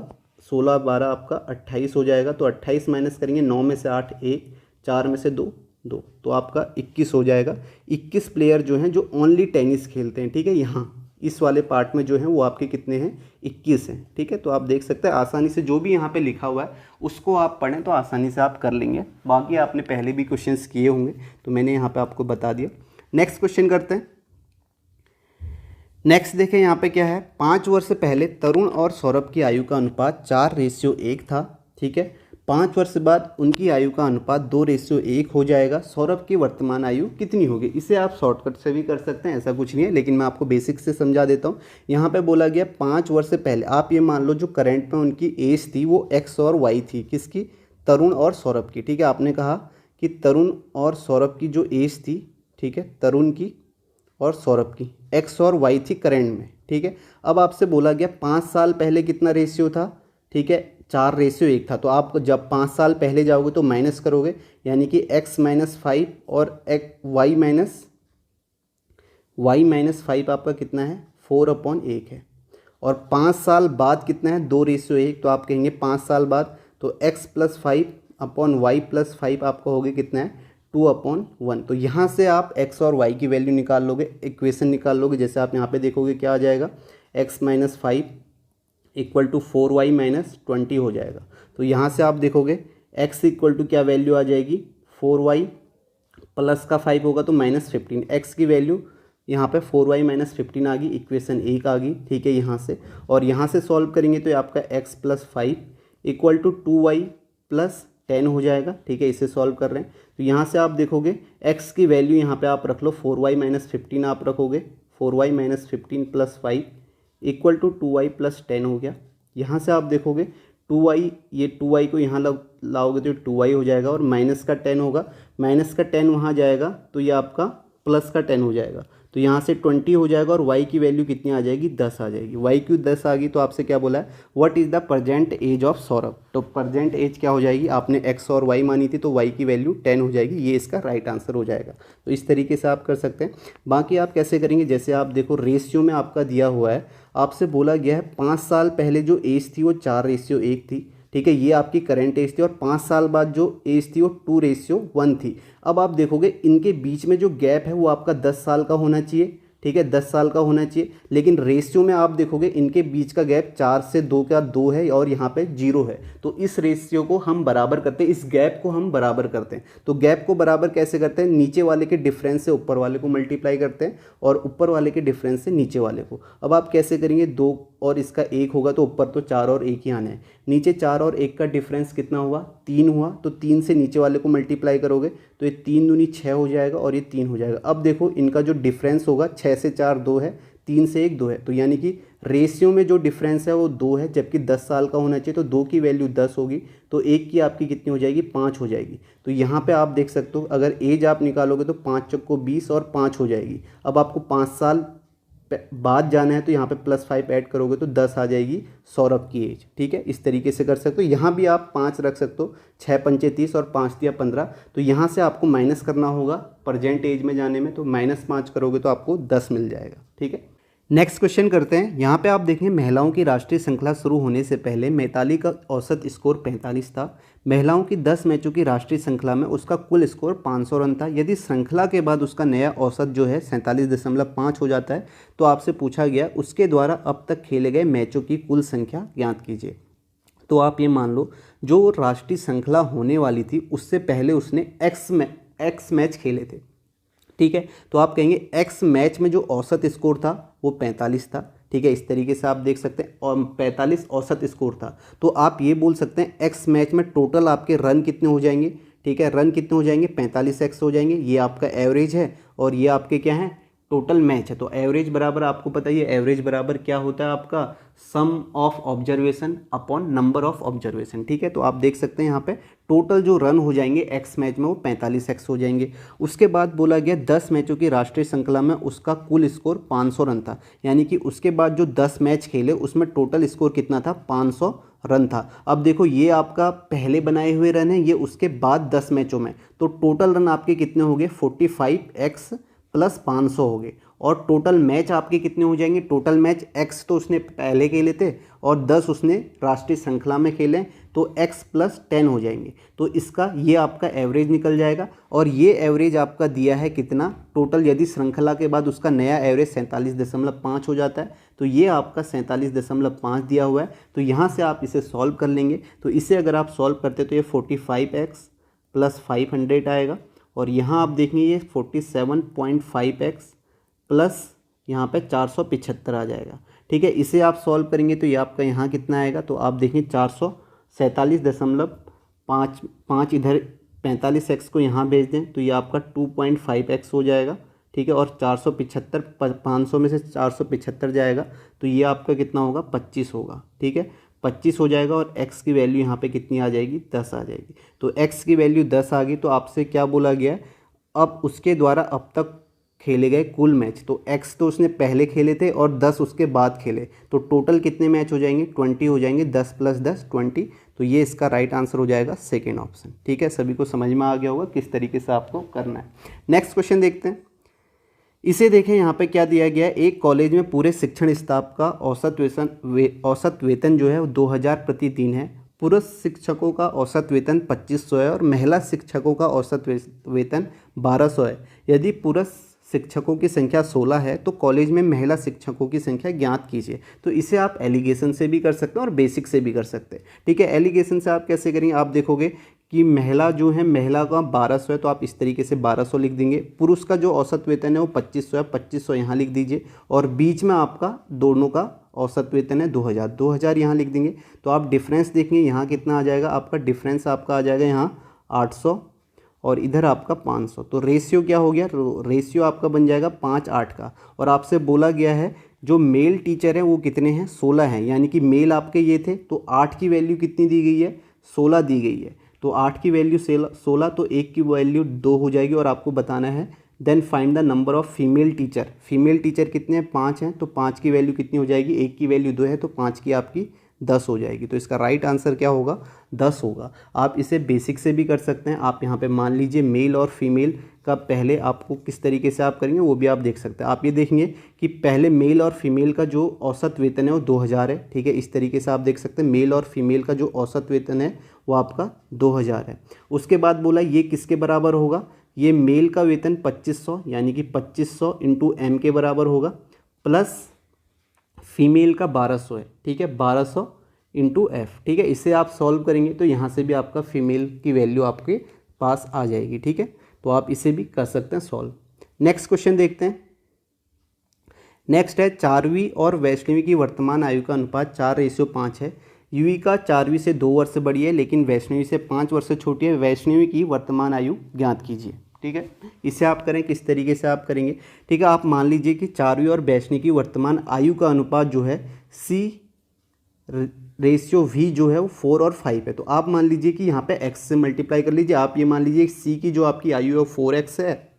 16 12 आपका 28 हो जाएगा। तो 28 माइनस करेंगे, 9 में से 8 1, 4 में से 2 2, तो आपका 21 हो जाएगा। 21 प्लेयर जो हैं जो ओनली टेनिस खेलते हैं। ठीक है, यहाँ इस वाले पार्ट में जो है वो आपके कितने हैं, 21 हैं। ठीक है, तो आप देख सकते हैं आसानी से जो भी यहाँ पे लिखा हुआ है उसको आप पढ़ें तो आसानी से आप कर लेंगे। बाकी आपने पहले भी क्वेश्चंस किए होंगे तो मैंने यहाँ पे आपको बता दिया। नेक्स्ट क्वेश्चन करते हैं। नेक्स्ट देखें यहाँ पे क्या है, 5 वर्ष पहले तरुण और सौरभ की आयु का अनुपात 4:1 था। ठीक है, 5 वर्ष बाद उनकी आयु का अनुपात 2:1 हो जाएगा। सौरभ की वर्तमान आयु कितनी होगी। इसे आप शॉर्टकट से भी कर सकते हैं, ऐसा कुछ नहीं है, लेकिन मैं आपको बेसिक से समझा देता हूँ। यहाँ पे बोला गया 5 वर्ष पहले, आप ये मान लो जो करंट में उनकी एज थी वो x और y थी, किसकी, तरुण और सौरभ की। ठीक है, आपने कहा कि तरुण और सौरभ की जो एज थी, ठीक है, तरुण की और सौरभ की x और y थी करंट में। ठीक है, अब आपसे बोला गया 5 साल पहले कितना रेशियो था, ठीक है, 4:1 था। तो आप जब 5 साल पहले जाओगे तो माइनस करोगे, यानी कि x - 5 और y - 5 आपका कितना है, 4/1 है। और 5 साल बाद कितना है, 2:1, तो आप कहेंगे 5 साल बाद, तो x + 5/y + 5 आपका हो गया कितना है, 2/1। तो यहाँ से आप x और y की वैल्यू निकाल लोगे, इक्वेशन निकाल लोगे। जैसे आप यहाँ पे देखोगे क्या आ जाएगा, x - 5 = 4y - 20 हो जाएगा। तो यहाँ से आप देखोगे x = क्या वैल्यू आ जाएगी, 4y प्लस का 5 होगा तो -15। x की वैल्यू यहाँ पे 4y - 15 आ गई, इक्वेशन 1 आ गई। ठीक है, यहाँ से और यहाँ से सॉल्व करेंगे तो आपका x + 5 = 2y + 10 हो जाएगा। ठीक है, इसे सॉल्व कर रहे हैं तो यहाँ से आप देखोगे x की वैल्यू यहाँ पे आप रख लो, 4y - 15 आप रखोगे, 4y - 15 + 5 = 2y + 10 हो गया। यहाँ से आप देखोगे 2y, ये 2y को यहाँ लाओगे तो 2y हो जाएगा, और माइनस का 10 होगा, माइनस का 10 वहाँ जाएगा तो ये आपका प्लस का 10 हो जाएगा। तो यहाँ से 20 हो जाएगा, और y की वैल्यू कितनी आ जाएगी, 10 आ जाएगी। y की 10 आ गई तो आपसे क्या बोला है, what is the present age of Saurabh. तो प्रेजेंट एज क्या हो जाएगी, आपने x और y मानी थी तो y की वैल्यू 10 हो जाएगी, ये इसका राइट आंसर हो जाएगा। तो इस तरीके से आप कर सकते हैं। बाकी आप कैसे करेंगे, जैसे आप देखो रेशियो में आपका दिया हुआ है, आपसे बोला गया है 5 साल पहले जो एज थी वो 4:1 थी, ठीक है, ये आपकी करंट एज थी। और 5 साल बाद जो एज थी वो 2:1 थी। अब आप देखोगे इनके बीच में जो गैप है वो आपका 10 साल का होना चाहिए, ठीक है, 10 साल का होना चाहिए। लेकिन रेशियो में आप देखोगे इनके बीच का गैप 4 से 2 का 2 है और यहाँ पे 0 है। तो इस रेशियो को हम बराबर करते हैं, इस गैप को हम बराबर करते हैं। तो गैप को बराबर कैसे करते हैं, नीचे वाले के डिफरेंस से ऊपर वाले को मल्टीप्लाई करते हैं और ऊपर वाले के डिफरेंस से नीचे वाले को। अब आप कैसे करेंगे, 2 और इसका 1 होगा तो ऊपर तो 4 और 1 ही आना है। नीचे 4 और 1 का डिफरेंस कितना हुआ, 3 हुआ। तो 3 से नीचे वाले को मल्टीप्लाई करोगे तो ये 3 दूनी 6 हो जाएगा और ये 3 हो जाएगा। अब देखो इनका जो डिफरेंस होगा 6 से 4 2 है, 3 से 1 2 है। तो यानी कि रेशियो में जो डिफरेंस है वो 2 है, जबकि 10 साल का होना चाहिए। तो 2 की वैल्यू 10 होगी तो 1 की आपकी कितनी हो जाएगी, 5 हो जाएगी। तो यहाँ पे आप देख सकते हो अगर एज आप निकालोगे तो 5 चौको 20 और 5 हो जाएगी। अब आपको 5 साल बाद जाना है तो यहाँ पे +5 ऐड करोगे तो 10 आ जाएगी सौरभ की एज, ठीक है। इस तरीके से कर सकते हो। यहाँ भी आप 5 रख सकते हो, 6 पंचे 30 और 5 दिया 15। तो यहाँ से आपको माइनस करना होगा प्रेजेंट एज में जाने में, तो -5 करोगे तो आपको 10 मिल जाएगा, ठीक है। नेक्स्ट क्वेश्चन करते हैं। यहाँ पे आप देखें महिलाओं की राष्ट्रीय श्रृंखला शुरू होने से पहले मैताली का औसत स्कोर 45 था। महिलाओं की 10 मैचों की राष्ट्रीय श्रृंखला में उसका कुल स्कोर 500 रन था। यदि श्रृंखला के बाद उसका नया औसत जो है 47.5 हो जाता है तो आपसे पूछा गया उसके द्वारा अब तक खेले गए मैचों की कुल संख्या ज्ञात कीजिए। तो आप ये मान लो जो राष्ट्रीय श्रृंखला होने वाली थी उससे पहले उसने एक्स मैच खेले थे, ठीक है। तो आप कहेंगे एक्स मैच में जो औसत स्कोर था वो 45 था, ठीक है। इस तरीके से आप देख सकते हैं और 45 औसत स्कोर था। तो आप ये बोल सकते हैं एक्स मैच में टोटल आपके रन कितने हो जाएंगे, ठीक है। रन कितने हो जाएंगे, 45x हो जाएंगे। ये आपका एवरेज है और ये आपके क्या है, टोटल मैच है। तो एवरेज बराबर आपको पता ही है, एवरेज बराबर क्या होता है आपका, sum of observation upon number of observation, ठीक है। तो आप देख सकते हैं यहाँ पे टोटल जो रन हो जाएंगे एक्स मैच में वो 45x हो जाएंगे। उसके बाद बोला गया 10 मैचों की राष्ट्रीय श्रृंखला में उसका कुल स्कोर 500 रन था। यानी कि उसके बाद जो 10 मैच खेले उसमें टोटल स्कोर कितना था, 500 रन था। अब देखो ये आपका पहले बनाए हुए रन है, ये उसके बाद 10 मैचों में, तो टोटल रन आपके कितने हो गए, 45x + 500 हो गए। और टोटल मैच आपके कितने हो जाएंगे, टोटल मैच x तो उसने पहले खेले थे और 10 उसने राष्ट्रीय श्रृंखला में खेले, तो x + 10 हो जाएंगे। तो इसका ये आपका एवरेज निकल जाएगा। और ये एवरेज आपका दिया है कितना, टोटल यदि श्रृंखला के बाद उसका नया एवरेज 47.5 हो जाता है तो ये आपका 47.5 दिया हुआ है। तो यहाँ से आप इसे सॉल्व कर लेंगे। तो इसे अगर आप सॉल्व करते तो ये 45x + 500 आएगा और यहाँ आप देखेंगे ये 47.5x प्लस यहाँ पे 475 आ जाएगा, ठीक है। इसे आप सॉल्व करेंगे तो ये आपका यहाँ कितना आएगा, तो आप देखें 447.5 इधर 45x को यहाँ भेज दें तो ये आपका 2.5x हो जाएगा, ठीक है। और 475 500 में से 475 जाएगा तो ये आपका कितना होगा, 25 होगा, ठीक है। 25 हो जाएगा और x की वैल्यू यहाँ पे कितनी आ जाएगी, 10 आ जाएगी। तो x की वैल्यू 10 आ गई। तो आपसे क्या बोला गया, अब उसके द्वारा अब तक खेले गए कुल मैच, तो x तो उसने पहले खेले थे और 10 उसके बाद खेले, तो टोटल कितने मैच हो जाएंगे, 20 हो जाएंगे। 10 + 10 20। तो ये इसका राइट आंसर हो जाएगा सेकेंड ऑप्शन, ठीक है। सभी को समझ में आ गया होगा किस तरीके से आपको करना है। नेक्स्ट क्वेश्चन देखते हैं। इसे देखें यहाँ पे क्या दिया गया है, एक कॉलेज में पूरे शिक्षण स्टाफ का औसत वेतन जो है वो 2000 प्रति दिन है। पुरुष शिक्षकों का औसत वेतन 2500 है और महिला शिक्षकों का औसत वेतन 1200 है। यदि पुरुष शिक्षकों की संख्या 16 है तो कॉलेज में महिला शिक्षकों की संख्या ज्ञात कीजिए। तो इसे आप एलिगेशन से भी कर सकते हैं और बेसिक से भी कर सकते हैं, ठीक है। एलिगेशन से आप कैसे करेंगे, आप देखोगे कि महिला जो है, महिला का 1200 है तो आप इस तरीके से 1200 लिख देंगे। पुरुष का जो औसत वेतन है वो 2500 है, 2500 यहाँ लिख दीजिए। और बीच में आपका दोनों का औसत वेतन है 2000 यहाँ लिख देंगे। तो आप डिफरेंस देखेंगे यहाँ कितना आ जाएगा, आपका डिफरेंस आपका आ जाएगा यहाँ 800 और इधर आपका 500। तो रेशियो क्या हो गया, रेशियो आपका बन जाएगा 5:8 का। और आपसे बोला गया है जो मेल टीचर है वो कितने हैं, 16 हैं। यानी कि मेल आपके ये थे तो 8 की वैल्यू कितनी दी गई है, 16 दी गई है। तो 8 की वैल्यू 16, तो 1 की वैल्यू 2 हो जाएगी। और आपको बताना है then find the number of female teacher. Female teacher कितने हैं, 5 हैं। तो 5 की वैल्यू कितनी हो जाएगी, 1 की वैल्यू 2 है तो 5 की आपकी 10 हो जाएगी। तो इसका राइट आंसर क्या होगा, 10 होगा। आप इसे बेसिक से भी कर सकते हैं। आप यहाँ पे मान लीजिए मेल और फीमेल का पहले आपको किस तरीके से आप करेंगे वो भी आप देख सकते हैं। आप ये देखेंगे कि पहले मेल और फीमेल का जो औसत वेतन है वो 2000 है, ठीक है। इस तरीके से आप देख सकते हैं मेल और फीमेल का जो औसत वेतन है वो आपका 2000 है। उसके बाद बोला ये किसके बराबर होगा, ये मेल का वेतन 2500 यानी कि 2500 इंटू एम के बराबर होगा, प्लस फीमेल का 1200 है, ठीक है, 1200 इंटू एफ, ठीक है। इसे आप सॉल्व करेंगे तो यहाँ से भी आपका फीमेल की वैल्यू आपके पास आ जाएगी, ठीक है। तो आप इसे भी कर सकते हैं सॉल्व। नेक्स्ट क्वेश्चन देखते हैं। नेक्स्ट है 4वीं और वैष्णवी की वर्तमान आयु का अनुपात 4:5 है। युविका 4वीं से 2 वर्ष बड़ी है लेकिन वैष्णवी से 5 वर्ष छोटी है। वैष्णवी की वर्तमान आयु ज्ञात कीजिए, ठीक है। इसे आप करें किस तरीके से आप करेंगे, ठीक है। आप मान लीजिए कि 4वीं और वैष्णवी की वर्तमान आयु का अनुपात जो है C/V जो है वो 4 और 5 है। तो आप मान लीजिए कि यहाँ पे x से मल्टीप्लाई कर लीजिए। आप ये मान लीजिए C की जो आपकी आयु है वो 4x है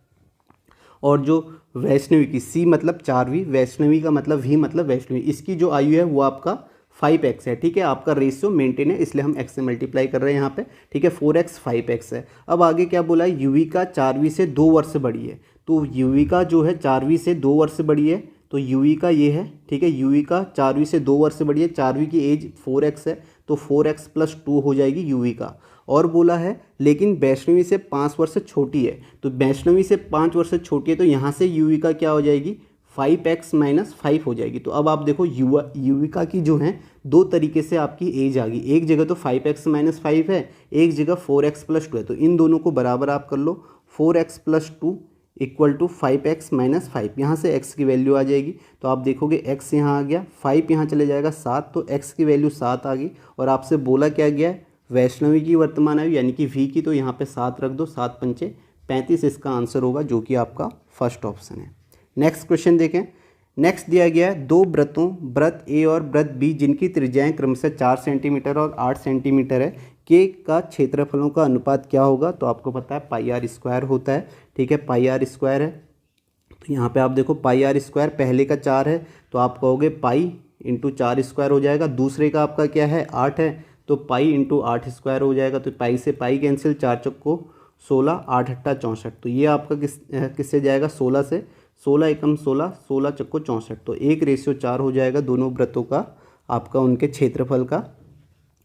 और जो वैष्णवी की C मतलब 4वीं, वैष्णवी का मतलब V मतलब वैष्णवी, इसकी जो आयु है वो आपका 5x है, ठीक है। आपका रेशियो मेंटेन है इसलिए हम x से मल्टीप्लाई कर रहे हैं यहाँ पे, ठीक है। 4x 5x है। अब आगे क्या बोला है, युविका 4वीं से 2 वर्ष बड़ी है। तो युविका जो है 4वीं से 2 वर्ष बड़ी है, तो युविका ये है, ठीक है। युविका 4वीं से 2 वर्ष बड़ी है, 4वीं की एज 4x है तो 4x + 2 हो जाएगी युविका। और बोला है लेकिन वैष्णवी से 5 वर्ष छोटी है, तो वैष्णवी से 5 वर्ष छोटी है तो यहाँ से युविका क्या हो जाएगी, 5x - 5 हो जाएगी। तो अब आप देखो युविका की जो है 2 तरीके से आपकी एज आ गई। एक जगह तो 5x - 5 है, एक जगह 4x + 2 है। तो इन दोनों को बराबर आप कर लो, 4x + 2 = 5x - 5। यहाँ से x की वैल्यू आ जाएगी। तो आप देखोगे x यहाँ आ गया, 5 यहाँ चले जाएगा 7, तो x की वैल्यू 7 आ गई। और आपसे बोला क्या गया है, वैष्णवी की वर्तमान आयु यानी कि v की, तो यहाँ पे 7 रख दो, 7 × 5 = 35 इसका आंसर होगा जो कि आपका फर्स्ट ऑप्शन है। नेक्स्ट क्वेश्चन देखें। नेक्स्ट दिया गया है 2 वृत्तों, वृत्त ए और वृत्त बी जिनकी त्रिज्याएं क्रमशः 4 सेंटीमीटर और 8 सेंटीमीटर है, के का क्षेत्रफलों का अनुपात क्या होगा। तो आपको पता है πr² होता है, ठीक है, πr² है। तो यहाँ पे आप देखो πr² पहले का 4 है तो आप कहोगे पाई × 4² हो जाएगा। दूसरे का आपका क्या है 8 है तो पाई × 8² हो जाएगा। तो पाई से पाई कैंसिल, 4 चक्को 16, 8 × 8 = 64। तो ये आपका किससे जाएगा, 16 से, 16 × 16, 16 चक्को 64। तो 1:4 हो जाएगा दोनों वृत्तों का आपका उनके क्षेत्रफल का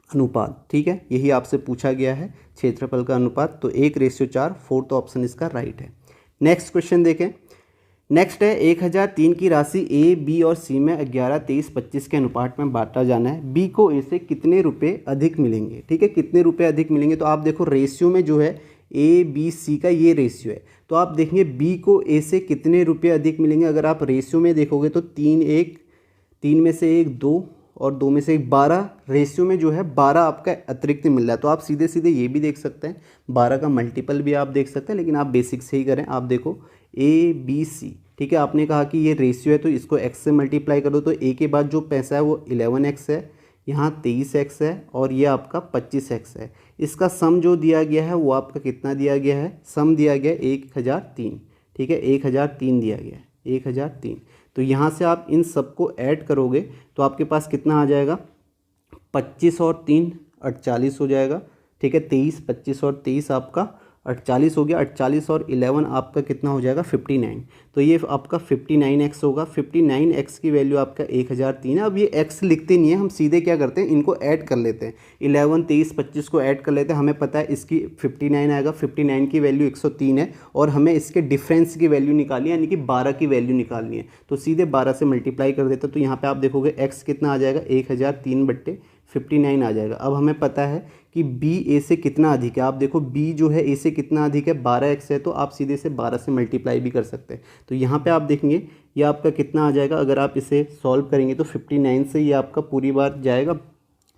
अनुपात, ठीक है। यही आपसे पूछा गया है क्षेत्रफल का अनुपात, तो 1:4, फोर्थ ऑप्शन इसका राइट है। नेक्स्ट क्वेश्चन देखें। नेक्स्ट है 1003 की राशि ए, बी और सी में 11, 23, 25 के अनुपात में बांटा जाना है। बी को ए से कितने रुपए अधिक मिलेंगे, ठीक है, कितने रुपए अधिक मिलेंगे। तो आप देखो रेशियो में जो है ए बी सी का ये रेशियो है, तो आप देखेंगे बी को ए से कितने रुपए अधिक मिलेंगे। अगर आप रेशियो में देखोगे तो 3 में से 1 2 और 2 में से 1 12, रेशियो में जो है 12 आपका अतिरिक्त मिल रहा है। तो आप सीधे सीधे ये भी देख सकते हैं, 12 का मल्टीपल भी आप देख सकते हैं, लेकिन आप बेसिक से ही करें। आप देखो ए बी सी, ठीक है, आपने कहा कि ये रेशियो है तो इसको x से मल्टीप्लाई कर दो। तो a के बाद जो पैसा है वो 11x है, यहाँ 23x है और ये आपका 25x है। इसका सम जो दिया गया है वो आपका कितना दिया गया है, सम दिया गया है 1003, ठीक है, 1003 दिया गया है, 1003। तो यहाँ से आप इन सबको ऐड करोगे तो आपके पास कितना आ जाएगा, 25 और 3 48 हो जाएगा, ठीक है। 23, 25 और 23 आपका 48 हो गया। 48 और 11 आपका कितना हो जाएगा, 59। तो ये आपका 59x होगा। 59x की वैल्यू आपका 1003 है। अब ये x लिखते नहीं है, हम सीधे क्या करते हैं, इनको ऐड कर लेते हैं। 11, 23, 25 को ऐड कर लेते हैं। हमें पता है इसकी 59 आएगा, 59 की वैल्यू 103 है और हमें इसके डिफरेंस की वैल्यू निकालनी है, यानी कि 12 की वैल्यू निकालनी है। तो सीधे 12 से मल्टीप्लाई कर देते हैं। तो यहाँ पर आप देखोगे x कितना आ जाएगा, 1003/59 आ जाएगा। अब हमें पता है कि b a से कितना अधिक है। आप देखो b जो है a से कितना अधिक है, 12x है, तो आप सीधे से 12 से मल्टीप्लाई भी कर सकते हैं। तो यहाँ पे आप देखेंगे ये आपका कितना आ जाएगा, अगर आप इसे सॉल्व करेंगे तो 59 से ये आपका पूरी बार जाएगा,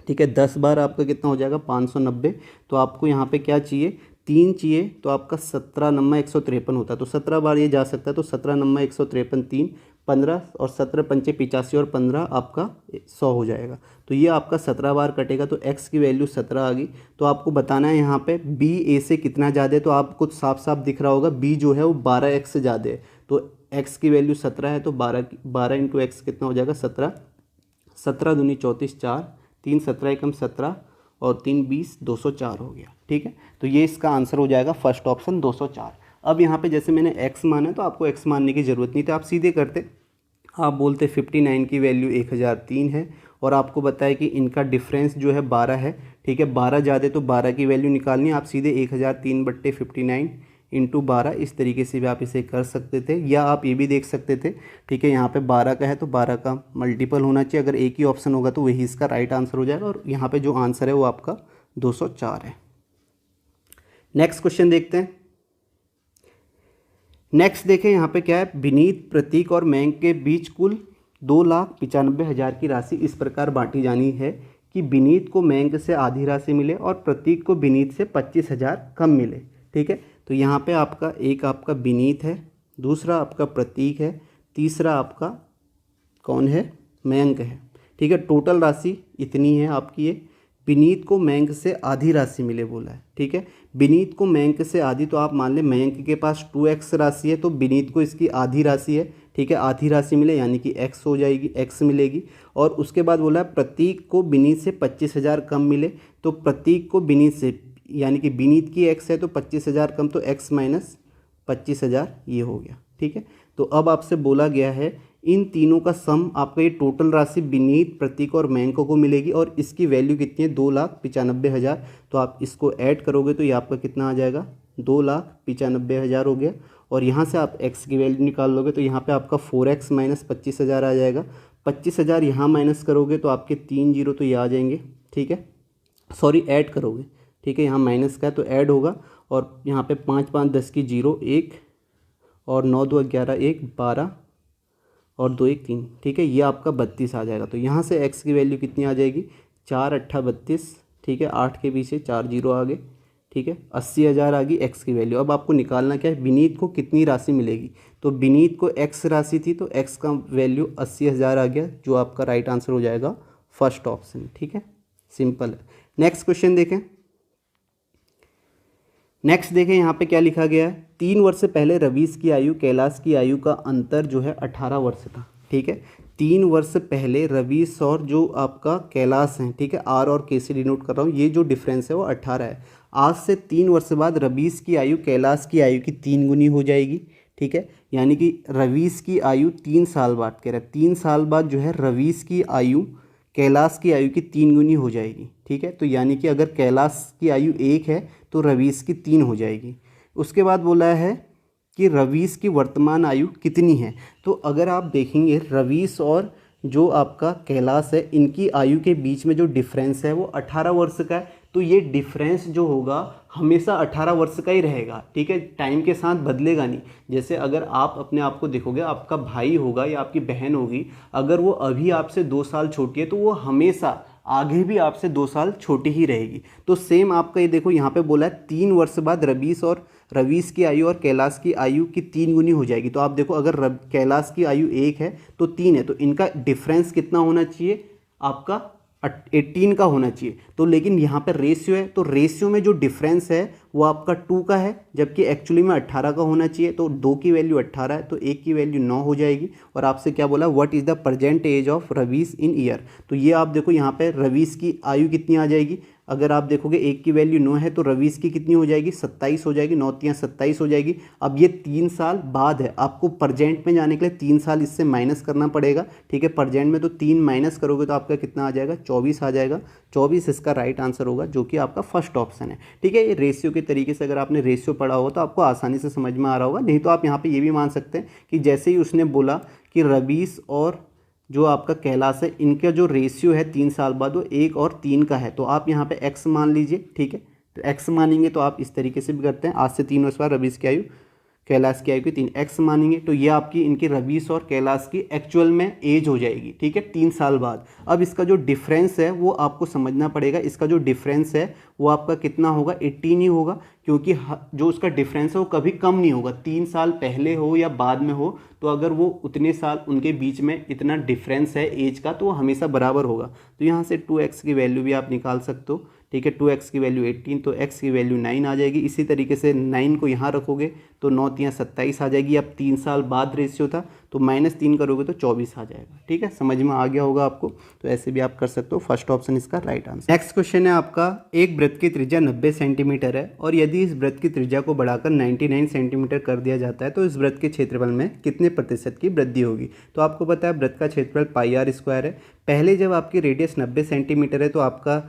ठीक है। 10 बार आपका कितना हो जाएगा, 590। तो आपको यहाँ पे क्या चाहिए, 3 चाहिए, तो आपका 17 9 153 होता है। तो 17 बार ये जा सकता है, तो 17 9 153, 3 15 और 17 पंचे 85 और 15 आपका 100 हो जाएगा। तो ये आपका 17 बार कटेगा, तो x की वैल्यू 17 आ गई। तो आपको बताना है यहाँ पे b a से कितना ज़्यादा है। तो आपको साफ साफ दिख रहा होगा b जो है वो 12x से ज़्यादा है। तो x की वैल्यू 17 है, तो 12 × x कितना हो जाएगा, 17, 17 दूनी 34, 4 3 17 एकम 17 और 3 20 204 हो गया। ठीक है, तो ये इसका आंसर हो जाएगा फर्स्ट ऑप्शन 204। अब यहाँ पे जैसे मैंने x माना है तो आपको x मानने की ज़रूरत नहीं थी, आप सीधे करते। आप बोलते 59 की वैल्यू 1003 है और आपको बताया कि इनका डिफरेंस जो है 12 है। ठीक है, 12 ज़्यादा तो 12 की वैल्यू निकालनी है, आप सीधे 1003/59 इंटू 12 इस तरीके से भी आप इसे कर सकते थे, या आप ये भी देख सकते थे। ठीक है, यहाँ पे 12 का है तो 12 का मल्टीपल होना चाहिए, अगर एक ही ऑप्शन होगा तो वही इसका राइट आंसर हो जाएगा और यहाँ पे जो आंसर है वो आपका 204 है। नेक्स्ट क्वेश्चन देखते हैं। नेक्स्ट देखें यहाँ पे क्या है, विनीत, प्रतीक और मयंक के बीच कुल 2,95,000 की राशि इस प्रकार बांटी जानी है कि विनीत को मयंक से आधी राशि मिले और प्रतीक को विनीत से 25,000 कम मिले। ठीक है, तो यहाँ पे आपका एक आपका विनीत है, दूसरा आपका प्रतीक है, तीसरा आपका कौन है, मयंक है। ठीक है, टोटल राशि इतनी है आपकी ये। विनीत को मयंक से आधी राशि मिले बोला है। ठीक है, विनीत को मयंक से आधी, तो आप मान लें मयंक के पास 2x राशि है तो विनीत को इसकी आधी राशि है। ठीक है, आधी राशि मिले यानी कि x हो जाएगी, x मिलेगी। और उसके बाद बोला है प्रतीक को विनीत से 25,000 कम मिले, तो प्रतीक को विनीत से, यानी कि विनीत की x है तो 25,000 कम, तो x माइनस 25,000 ये हो गया। ठीक है, तो अब आपसे बोला गया है इन तीनों का सम आपका ये टोटल राशि विनीत, प्रतीक और मयंक को मिलेगी और इसकी वैल्यू कितनी है, 2,95,000। तो आप इसको ऐड करोगे तो ये आपका कितना आ जाएगा, 2,95,000 हो गया। और यहाँ से आप x की वैल्यू निकाल लोगे तो यहाँ पे आपका 4x माइनस 25,000 आ जाएगा। 25,000 यहाँ माइनस करोगे तो आपके 3 जीरो तो ये आ जाएंगे। ठीक है, सॉरी ऐड करोगे। ठीक है, यहाँ माइनस का है तो ऐड होगा और यहाँ पे 5 5 10 की 0 1 और 9 2 11 1 12 और 2 1 3। ठीक है, ये आपका 32 आ जाएगा। तो यहाँ से x की वैल्यू कितनी आ जाएगी, 4 8 32। ठीक है, 8 के पीछे 4 जीरो आ गए। ठीक है, 80,000 आ गई x की वैल्यू। अब आपको निकालना क्या है, विनीत को कितनी राशि मिलेगी, तो विनीत को x राशि थी तो x का वैल्यू 80,000 आ गया, जो आपका राइट आंसर हो जाएगा फर्स्ट ऑप्शन। ठीक है, सिंपल है। नेक्स्ट क्वेश्चन देखें। नेक्स्ट देखें यहाँ पे क्या लिखा गया है, 3 वर्ष पहले रवीश की आयु कैलाश की आयु का अंतर जो है 18 वर्ष था। ठीक है, 3 वर्ष पहले रवीश और जो आपका कैलाश है, ठीक है, आर और के से डिनोट कर रहा हूँ, ये जो डिफरेंस है वो 18 है। आज से 3 वर्ष बाद रवीश की आयु कैलाश की आयु की 3 गुनी हो जाएगी। ठीक है, यानी कि रवीश की आयु 3 साल बाद, कह रहा है 3 साल बाद जो है रवीश की आयु कैलाश की आयु की 3 गुनी हो जाएगी। ठीक है, तो यानी कि अगर कैलाश की आयु 1 है तो रवीश की 3 हो जाएगी। उसके बाद बोला है कि रवीश की वर्तमान आयु कितनी है, तो अगर आप देखेंगे रवीश और जो आपका कैलाश है इनकी आयु के बीच में जो डिफरेंस है वो 18 वर्ष का है। तो ये डिफरेंस जो होगा हमेशा 18 वर्ष का ही रहेगा। ठीक है, टाइम के साथ बदलेगा नहीं। जैसे अगर आप अपने आप को देखोगे, आपका भाई होगा या आपकी बहन होगी, अगर वो अभी आपसे 2 साल छोटी है तो वो हमेशा आगे भी आपसे 2 साल छोटी ही रहेगी। तो सेम आपका ये देखो यहाँ पे बोला है 3 वर्ष बाद रवीश की आयु और कैलाश की आयु की 3 गुनी हो जाएगी। तो आप देखो अगर कैलाश की आयु 1 है तो 3 है, तो इनका डिफरेंस कितना होना चाहिए, आपका 18 का होना चाहिए। तो लेकिन यहाँ पे रेशियो है, तो रेशियो में जो डिफरेंस है वो आपका 2 का है, जबकि एक्चुअली में 18 का होना चाहिए। तो 2 की वैल्यू 18 है तो 1 की वैल्यू 9 हो जाएगी। और आपसे क्या बोला, what is the present age of Ravish in year. तो ये आप देखो यहाँ पे रवीश की आयु कितनी आ जाएगी, अगर आप देखोगे 1 की वैल्यू 9 है तो रवीश की कितनी हो जाएगी, 27 हो जाएगी। 9 3 27 हो जाएगी। अब ये 3 साल बाद है, आपको प्रजेंट में जाने के लिए 3 साल इससे माइनस करना पड़ेगा। ठीक है, प्रजेंट में तो 3 माइनस करोगे तो आपका कितना आ जाएगा, 24 आ जाएगा। 24 इसका राइट आंसर होगा, जो कि आपका फर्स्ट ऑप्शन है। ठीक है, ये रेशियो के तरीके से अगर आपने रेशियो पढ़ा होगा तो आपको आसानी से समझ में आ रहा होगा। नहीं तो आप यहाँ पे ये भी मान सकते हैं कि जैसे ही उसने बोला कि रवीश और जो आपका कैलाश है इनका जो रेशियो है 3 साल बाद वो 1 और 3 का है, तो आप यहाँ पे x मान लीजिए। ठीक है, तो x मानेंगे तो आप इस तरीके से भी करते हैं, आज से 3 वर्ष बाद रवीश की आयु कैलाश की आयु की 3 x मानेंगे तो ये आपकी इनकी रवीश और कैलाश की एक्चुअल में एज हो जाएगी। ठीक है, 3 साल बाद। अब इसका जो डिफरेंस है वो आपको समझना पड़ेगा। इसका जो डिफरेंस है वो आपका कितना होगा, 18 ही होगा, क्योंकि जो उसका डिफरेंस है वो कभी कम नहीं होगा। 3 साल पहले हो या बाद में हो, तो अगर वो उतने साल उनके बीच में इतना डिफरेंस है एज का तो वो हमेशा बराबर होगा। तो यहाँ से 2x की वैल्यू भी आप निकाल सकते हो। ठीक है। 2x की वैल्यू 18 तो x की वैल्यू 9 आ जाएगी। इसी तरीके से 9 को यहाँ रखोगे तो 9 3 27 आ जाएगी। अब 3 साल बाद रेशियो था तो -3 करोगे तो 24 आ जाएगा। ठीक है, समझ में आ गया होगा आपको। तो ऐसे भी आप कर सकते हो। फर्स्ट ऑप्शन इसका राइट आंसर। नेक्स्ट क्वेश्चन है आपका, एक वृत्त की त्रिज्या 90 सेंटीमीटर है और यदि इस वृत्त की त्रिज्या को बढ़ाकर 99 सेंटीमीटर कर दिया जाता है तो इस वृत्त के क्षेत्रफल में कितने प्रतिशत की वृद्धि होगी। तो आपको पता है वृत्त का क्षेत्रफल πr² है। पहले जब आपकी रेडियस 90 सेंटीमीटर है तो आपका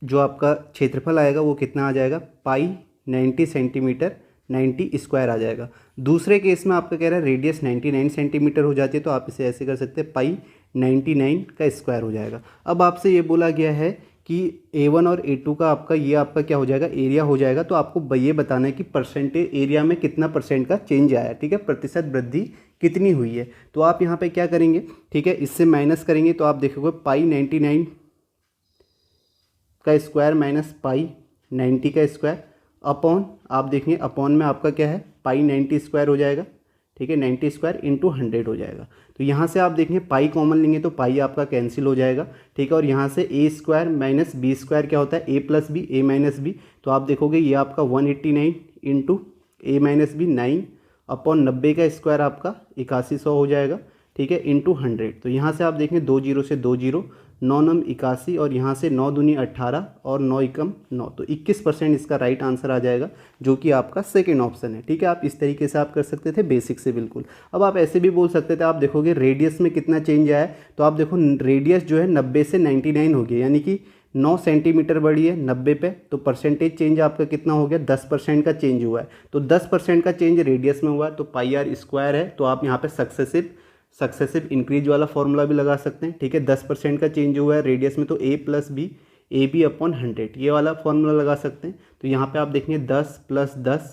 जो आपका क्षेत्रफल आएगा वो कितना आ जाएगा, पाई 90 सेंटीमीटर 90 स्क्वायर आ जाएगा। दूसरे केस में आपका कह रहा है रेडियस 99 सेंटीमीटर हो जाती है तो आप इसे ऐसे कर सकते हैं, पाई 99 का स्क्वायर हो जाएगा। अब आपसे ये बोला गया है कि A1 और A2 का आपका ये आपका क्या हो जाएगा, एरिया हो जाएगा। तो आपको ये बताना है कि परसेंटेज एरिया में कितना % का चेंज आया, ठीक है, प्रतिशत वृद्धि कितनी हुई है। तो आप यहाँ पे क्या करेंगे, ठीक है, इससे माइनस करेंगे तो आप देखोगे पाई 99 का स्क्वायर माइनस पाई 90 का स्क्वायर अपॉन, आप देखेंगे अपॉन में आपका क्या है, पाई 90 स्क्वायर हो जाएगा। ठीक है, 90 स्क्वायर इंटू 100 हो जाएगा। तो यहाँ से आप देखेंगे पाई कॉमन लेंगे तो पाई आपका कैंसिल हो जाएगा। ठीक है, और यहाँ से ए स्क्वायर माइनस बी स्क्वायर क्या होता है, ए प्लस बी, ए माइनस बी। तो आप देखोगे ये आपका 189 इंटू ए माइनस बी 9 अपॉन 90 का स्क्वायर आपका 8100 हो जाएगा। ठीक है, इंटू 100। तो यहाँ से आप देखेंगे 2 जीरो से 2 जीरो, 9 9 81 और यहाँ से 9 दूनी 18 और 9 एकम 9, तो 21% इसका राइट आंसर आ जाएगा, जो कि आपका सेकेंड ऑप्शन है। ठीक है, आप इस तरीके से आप कर सकते थे बेसिक से बिल्कुल। अब आप ऐसे भी बोल सकते थे, आप देखोगे रेडियस में कितना चेंज आया है। तो आप देखो रेडियस जो है 90 से 99 हो गया, यानी कि 9 सेंटीमीटर बढ़ी है 90 पे, तो परसेंटेज चेंज आपका कितना हो गया, 10% का चेंज हुआ है। तो 10% का चेंज रेडियस में हुआ है तो पाई आर स्क्वायर है। तो आप यहाँ पे सक्सेसिव इंक्रीज वाला फॉर्मूला भी लगा सकते हैं। ठीक है, 10% का चेंज हुआ है रेडियस में तो A plus B, A B upon 100 ये वाला फॉर्मूला लगा सकते हैं। तो यहाँ पे आप देखेंगे 10 प्लस 10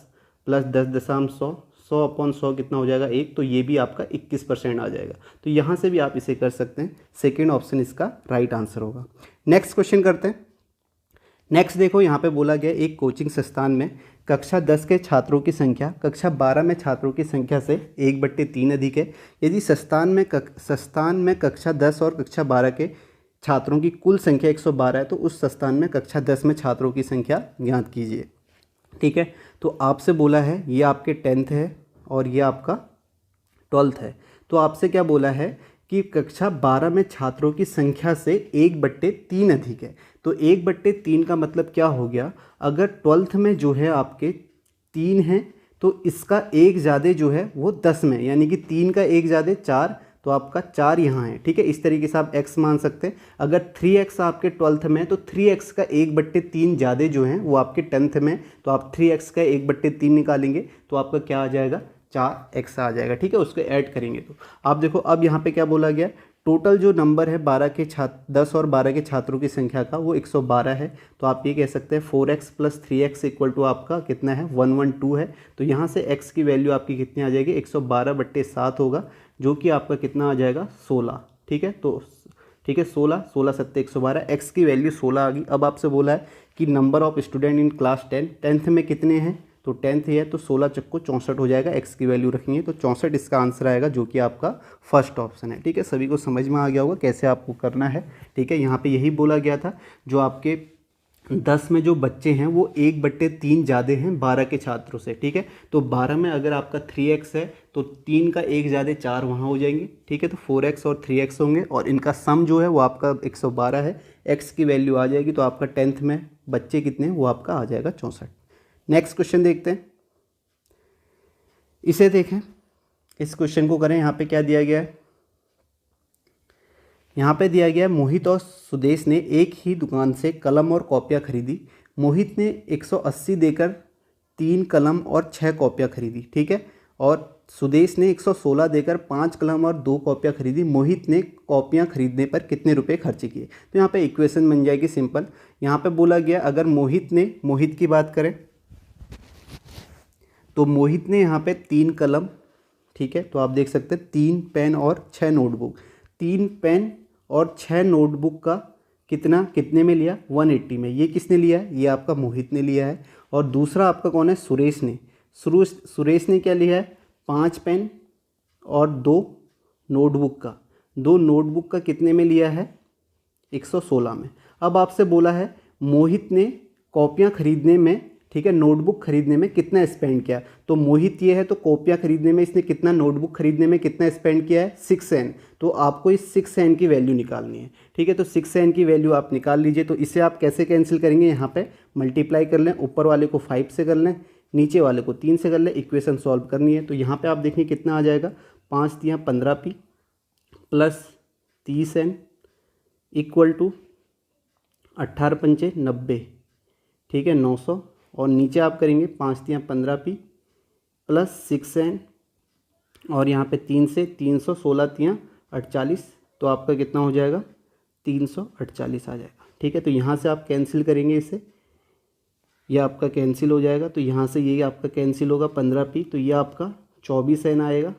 प्लस 10.100, 100 अपॉन 100 कितना हो जाएगा 1, तो ये भी आपका 21% आ जाएगा। तो यहाँ से भी आप इसे कर सकते हैं, सेकेंड ऑप्शन इसका राइट आंसर होगा। नेक्स्ट क्वेश्चन करते हैं। नेक्स्ट देखो, यहाँ पे बोला गया एक कोचिंग संस्थान में कक्षा 10 के छात्रों की संख्या कक्षा 12 में छात्रों की संख्या से 1/3 अधिक है। यदि संस्थान में कक्षा 10 और कक्षा 12 के छात्रों की कुल संख्या 112 है तो उस संस्थान में कक्षा 10 में छात्रों की संख्या ज्ञात कीजिए। ठीक है, तो आपसे बोला है ये आपके 10th है और ये आपका 12th है। तो आपसे क्या बोला है कि कक्षा 12 में छात्रों की संख्या से 1/3 अधिक है। तो 1/3 का मतलब क्या हो गया, अगर 12th में जो है आपके 3 हैं तो इसका एक ज़्यादा जो है वो 10 में, यानी कि 3 का एक ज़्यादा 4, तो आपका 4 यहाँ है। ठीक है, इस तरीके से आप x मान सकते हैं। अगर 3x आपके 12th में है तो 3x का 1/3 ज़्यादा जो है वो आपके 10th में, तो आप 3x का 1/3 निकालेंगे तो आपका क्या आ जाएगा, 4x आ जाएगा। ठीक है, उसको ऐड करेंगे तो आप देखो अब यहाँ पे क्या बोला गया, टोटल जो नंबर है 10 और 12 के छात्रों की संख्या का वो 112 है। तो आप ये कह सकते हैं 4x plus 3x equal to आपका कितना है, 112 है। तो यहाँ से x की वैल्यू आपकी कितनी आ जाएगी, 112/7 होगा, जो कि आपका कितना आ जाएगा 16। ठीक है, तो ठीक है 16 7 112, x की वैल्यू 16 आ गई। अब आपसे बोला है कि number of student in class 10th में कितने हैं, तो 10th है तो 16 चक्को 64 हो जाएगा। x की वैल्यू रखेंगे तो 64 इसका आंसर आएगा, जो कि आपका फर्स्ट ऑप्शन है। ठीक है, सभी को समझ में आ गया होगा कैसे आपको करना है। ठीक है, यहाँ पे यही बोला गया था, जो आपके 10 में जो बच्चे हैं वो 1/3 ज़्यादा हैं 12 के छात्रों से। ठीक है, तो 12 में अगर आपका 3x है तो 3 का एक ज़्यादा 4 वहाँ हो जाएंगे। ठीक है, तो 4x और 3x होंगे और इनका सम जो है वो आपका 112 है। x की वैल्यू आ जाएगी तो आपका 10th में बच्चे कितने हैं वो आपका आ जाएगा 64। नेक्स्ट क्वेश्चन देखते हैं, इसे देखें, इस क्वेश्चन को करें। यहाँ पे क्या दिया गया है, यहाँ पे दिया गया है मोहित और सुदेश ने एक ही दुकान से कलम और कॉपियाँ खरीदी। मोहित ने 180 देकर 3 कलम और 6 कॉपियाँ खरीदी। ठीक है, और सुदेश ने 116 देकर 5 कलम और 2 कॉपियाँ खरीदी। मोहित ने कॉपियाँ खरीदने पर कितने रुपए खर्च किए। तो यहाँ पे इक्वेशन बन जाएगी सिंपल। यहाँ पे बोला गया अगर मोहित की बात करें तो मोहित ने यहाँ पे 3 कलम, ठीक है, तो आप देख सकते हैं 3 पेन और 6 नोटबुक। 3 पेन और 6 नोटबुक का कितने में लिया, 180 में। ये किसने लिया है, ये आपका मोहित ने लिया है। और दूसरा आपका कौन है, सुरेश ने। सुरेश ने क्या लिया है, 5 पेन और 2 नोटबुक का कितने में लिया है, 116 में। अब आपसे बोला है मोहित ने कॉपियाँ खरीदने में, ठीक है, नोटबुक खरीदने में कितना स्पेंड किया। तो मोहित ये है तो कॉपियाँ खरीदने में इसने कितना, नोटबुक खरीदने में कितना स्पेंड किया है, 6N। तो आपको इस 6N की वैल्यू निकालनी है, ठीक है। तो 6N की वैल्यू आप निकाल लीजिए। तो इसे आप कैसे कैंसिल करेंगे, यहाँ पे मल्टीप्लाई कर लें, ऊपर वाले को 5 से कर लें, नीचे वाले को 3 से कर लें, इक्वेशन सॉल्व करनी है। तो यहाँ पे आप देखें कितना आ जाएगा, 5 × 15p plus 30N equal to 18 × 5 = 90, ठीक है, 900। और नीचे आप करेंगे 5 × 15p प्लस 6N और यहाँ पे 3 से 300, 16 × 48, तो आपका कितना हो जाएगा, 348 आ जाएगा, ठीक है। तो यहाँ से आप कैंसिल करेंगे इसे, यह आपका कैंसिल हो जाएगा। तो यहाँ से ये आपका कैंसिल होगा 15p, तो ये आपका 24N आएगा।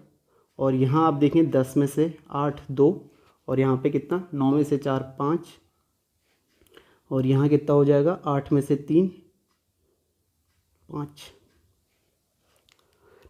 और यहाँ आप देखें 10 में से 8 2, और यहाँ पे कितना, 9 में से 4 5, और यहाँ कितना हो जाएगा, 8 में से 3 5,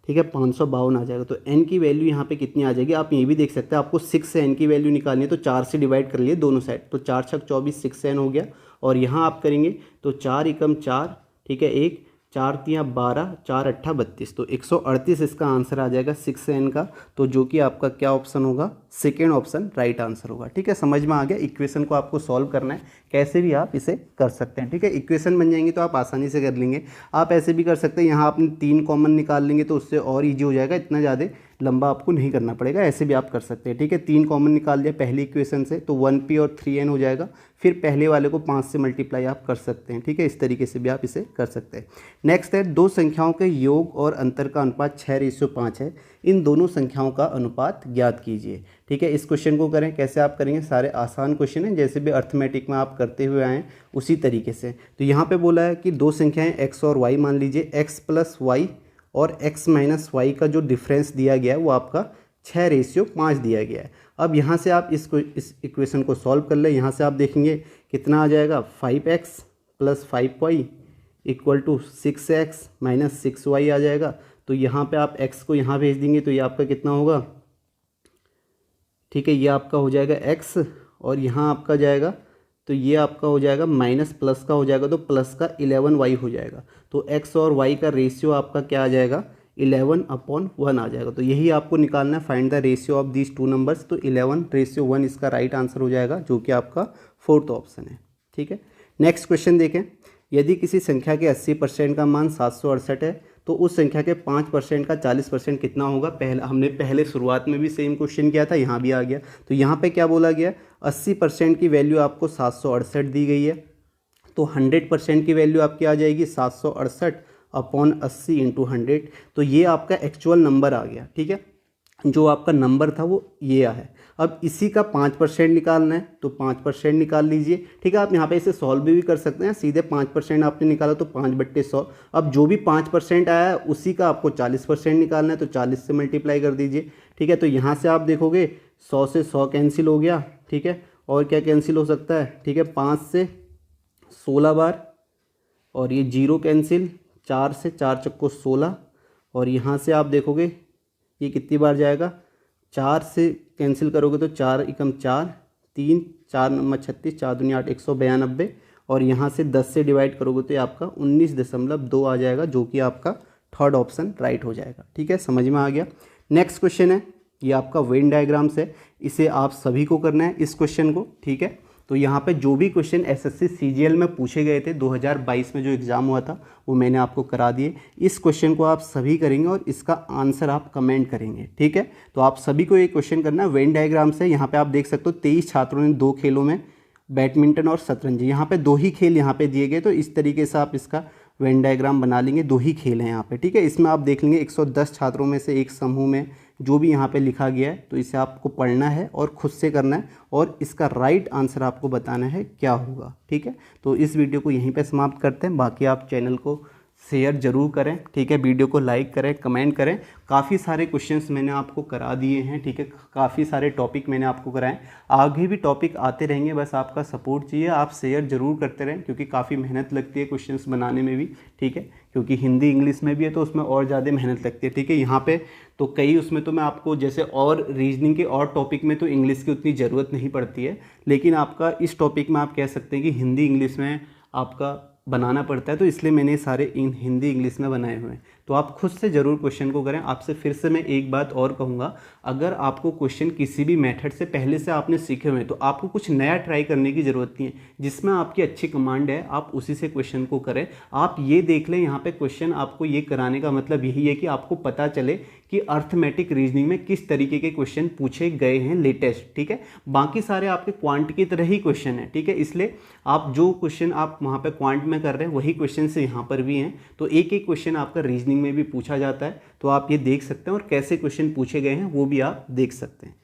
ठीक है, 552 आ जाएगा। तो n की वैल्यू यहाँ पे कितनी आ जाएगी, आप ये भी देख सकते हैं। आपको 6 से n की वैल्यू निकालनी है तो 4 से डिवाइड कर लिए दोनों साइड, तो 4 × 24 6N हो गया। और यहाँ आप करेंगे तो 4 × 4, ठीक है, 1, 4 × 12, 4 × 8 32, तो 138 इसका आंसर आ जाएगा 6N का। तो जो कि आपका क्या ऑप्शन होगा, सेकेंड ऑप्शन राइट आंसर होगा, ठीक है। समझ में आ गया। इक्वेशन को आपको सॉल्व करना है, कैसे भी आप इसे कर सकते हैं, ठीक है। इक्वेशन बन जाएंगी तो आप आसानी से कर लेंगे। आप ऐसे भी कर सकते हैं, यहाँ आपने 3 कॉमन निकाल लेंगे तो उससे और ईजी हो जाएगा, इतना ज़्यादा लंबा आपको नहीं करना पड़ेगा, ऐसे भी आप कर सकते हैं, ठीक है। 3 कॉमन निकाल लिया पहली इक्वेशन से तो 1p और 3n हो जाएगा। फिर पहले वाले को 5 से मल्टीप्लाई आप कर सकते हैं, ठीक है। इस तरीके से भी आप इसे कर सकते हैं। नेक्स्ट है, दो संख्याओं के योग और अंतर का अनुपात 6:5 है। इन दोनों संख्याओं का अनुपात ज्ञात कीजिए, ठीक है। इस क्वेश्चन को करें, कैसे आप करेंगे, सारे आसान क्वेश्चन हैं, जैसे भी अर्थमेटिक में आप करते हुए आएँ उसी तरीके से। तो यहाँ पे बोला है कि दो संख्याएं x और y मान लीजिए, x + y और x - y का जो डिफरेंस दिया गया है वो आपका 6:5 दिया गया है। अब यहाँ से आप इस इक्वेशन को सॉल्व कर ले। यहाँ से आप देखेंगे कितना आ जाएगा, 5x + 5y = 6x - 6y आ जाएगा। तो यहाँ पे आप x को यहाँ भेज देंगे तो ये आपका कितना होगा, ठीक है, ये आपका हो जाएगा x, और यहाँ आपका जाएगा तो ये आपका हो जाएगा माइनस प्लस का हो जाएगा, तो प्लस का 11y हो जाएगा। तो x और y का रेशियो आपका क्या आ जाएगा, 11/1 आ जाएगा। तो यही आपको निकालना है, find the ratio of these two numbers. तो 11:1 इसका राइट आंसर हो जाएगा, जो कि आपका 4th ऑप्शन है, ठीक है। नेक्स्ट क्वेश्चन देखें, यदि किसी संख्या के 80% का मान 768 है तो उस संख्या के 5% का 40% कितना होगा। हमने पहले शुरुआत में भी सेम क्वेश्चन किया था, यहाँ भी आ गया। तो यहाँ पे क्या बोला गया, 80% की वैल्यू आपको 768 दी गई है, तो 100% की वैल्यू आपकी आ जाएगी 768/80 × 100। तो ये आपका एक्चुअल नंबर आ गया, ठीक है, जो आपका नंबर था वो ये है। अब इसी का 5% निकालना है तो 5% निकाल लीजिए, ठीक है। आप यहाँ पे इसे सॉल्व भी कर सकते हैं, सीधे 5% आपने निकाला तो 5/100। अब जो भी 5% आया है उसी का आपको 40% निकालना है, तो 40 से मल्टीप्लाई कर दीजिए, ठीक है। तो यहाँ से आप देखोगे 100 से 100 कैंसिल हो गया, ठीक है। और क्या कैंसिल हो सकता है, ठीक है, 5 से 16 बार, और ये 0 कैंसिल, 4 से 4 चक्को 16, और यहाँ से आप देखोगे ये कितनी बार जाएगा, 4 से कैंसिल करोगे तो 4 × 4 3, 4 × 36, 4 दूनी 8, 192, और यहाँ से 10 से डिवाइड करोगे तो ये आपका 19.2 आ जाएगा, जो कि आपका 3rd ऑप्शन राइट हो जाएगा, ठीक है। समझ में आ गया। नेक्स्ट क्वेश्चन है, ये आपका वेन डायग्राम्स है, इसे आप सभी को करना है इस क्वेश्चन को, ठीक है। तो यहाँ पे जो भी क्वेश्चन एसएससी सीजीएल में पूछे गए थे 2022 में जो एग्ज़ाम हुआ था वो मैंने आपको करा दिए। इस क्वेश्चन को आप सभी करेंगे और इसका आंसर आप कमेंट करेंगे, ठीक है। तो आप सभी को ये क्वेश्चन करना है। वेन डायग्राम से यहाँ पे आप देख सकते हो 23 छात्रों ने 2 खेलों में बैडमिंटन और शतरंज, यहाँ पे 2 ही खेल यहाँ पे दिए गए, तो इस तरीके से आप इसका वेन डायग्राम बना लेंगे। 2 ही खेल हैं यहाँ पे, ठीक है। इसमें आप देख लेंगे 110 छात्रों में से एक समूह में जो भी यहाँ पे लिखा गया है, तो इसे आपको पढ़ना है और खुद से करना है, और इसका राइट आंसर आपको बताना है क्या होगा, ठीक है। तो इस वीडियो को यहीं पे समाप्त करते हैं। बाकी आप चैनल को शेयर ज़रूर करें, ठीक है, वीडियो को लाइक करें, कमेंट करें। काफ़ी सारे क्वेश्चंस मैंने आपको करा दिए हैं, ठीक है, काफ़ी सारे टॉपिक मैंने आपको कराए, आगे भी टॉपिक आते रहेंगे, बस आपका सपोर्ट चाहिए। आप शेयर ज़रूर करते रहें, क्योंकि काफ़ी मेहनत लगती है क्वेश्चंस बनाने में भी, ठीक है, क्योंकि हिंदी इंग्लिश में भी है तो उसमें और ज़्यादा मेहनत लगती है, ठीक है। यहाँ पे तो कई उसमें तो मैं आपको जैसे और रीजनिंग के और टॉपिक में तो इंग्लिश की उतनी ज़रूरत नहीं पड़ती है, लेकिन आपका इस टॉपिक में आप कह सकते हैं कि हिंदी इंग्लिश में आपका बनाना पड़ता है, तो इसलिए मैंने सारे इन हिंदी इंग्लिश में बनाए हुए हैं। तो आप खुद से ज़रूर क्वेश्चन को करें। आपसे फिर से मैं एक बात और कहूँगा, अगर आपको क्वेश्चन किसी भी मेथड से पहले से आपने सीखे हुए हैं तो आपको कुछ नया ट्राई करने की ज़रूरत नहीं है। जिसमें आपकी अच्छी कमांड है आप उसी से क्वेश्चन को करें। आप ये देख लें, यहाँ पे क्वेश्चन आपको ये कराने का मतलब यही है कि आपको पता चले कि अर्थमेटिक रीजनिंग में किस तरीके के क्वेश्चन पूछे गए हैं लेटेस्ट, ठीक है। बाकी सारे आपके क्वांट की तरह ही क्वेश्चन है, ठीक है। इसलिए आप जो क्वेश्चन आप वहाँ पे क्वांट में कर रहे हैं वही क्वेश्चन से यहाँ पर भी हैं। तो एक एक क्वेश्चन आपका रीजनिंग में भी पूछा जाता है, तो आप ये देख सकते हैं और कैसे क्वेश्चन पूछे गए हैं वो भी आप देख सकते हैं।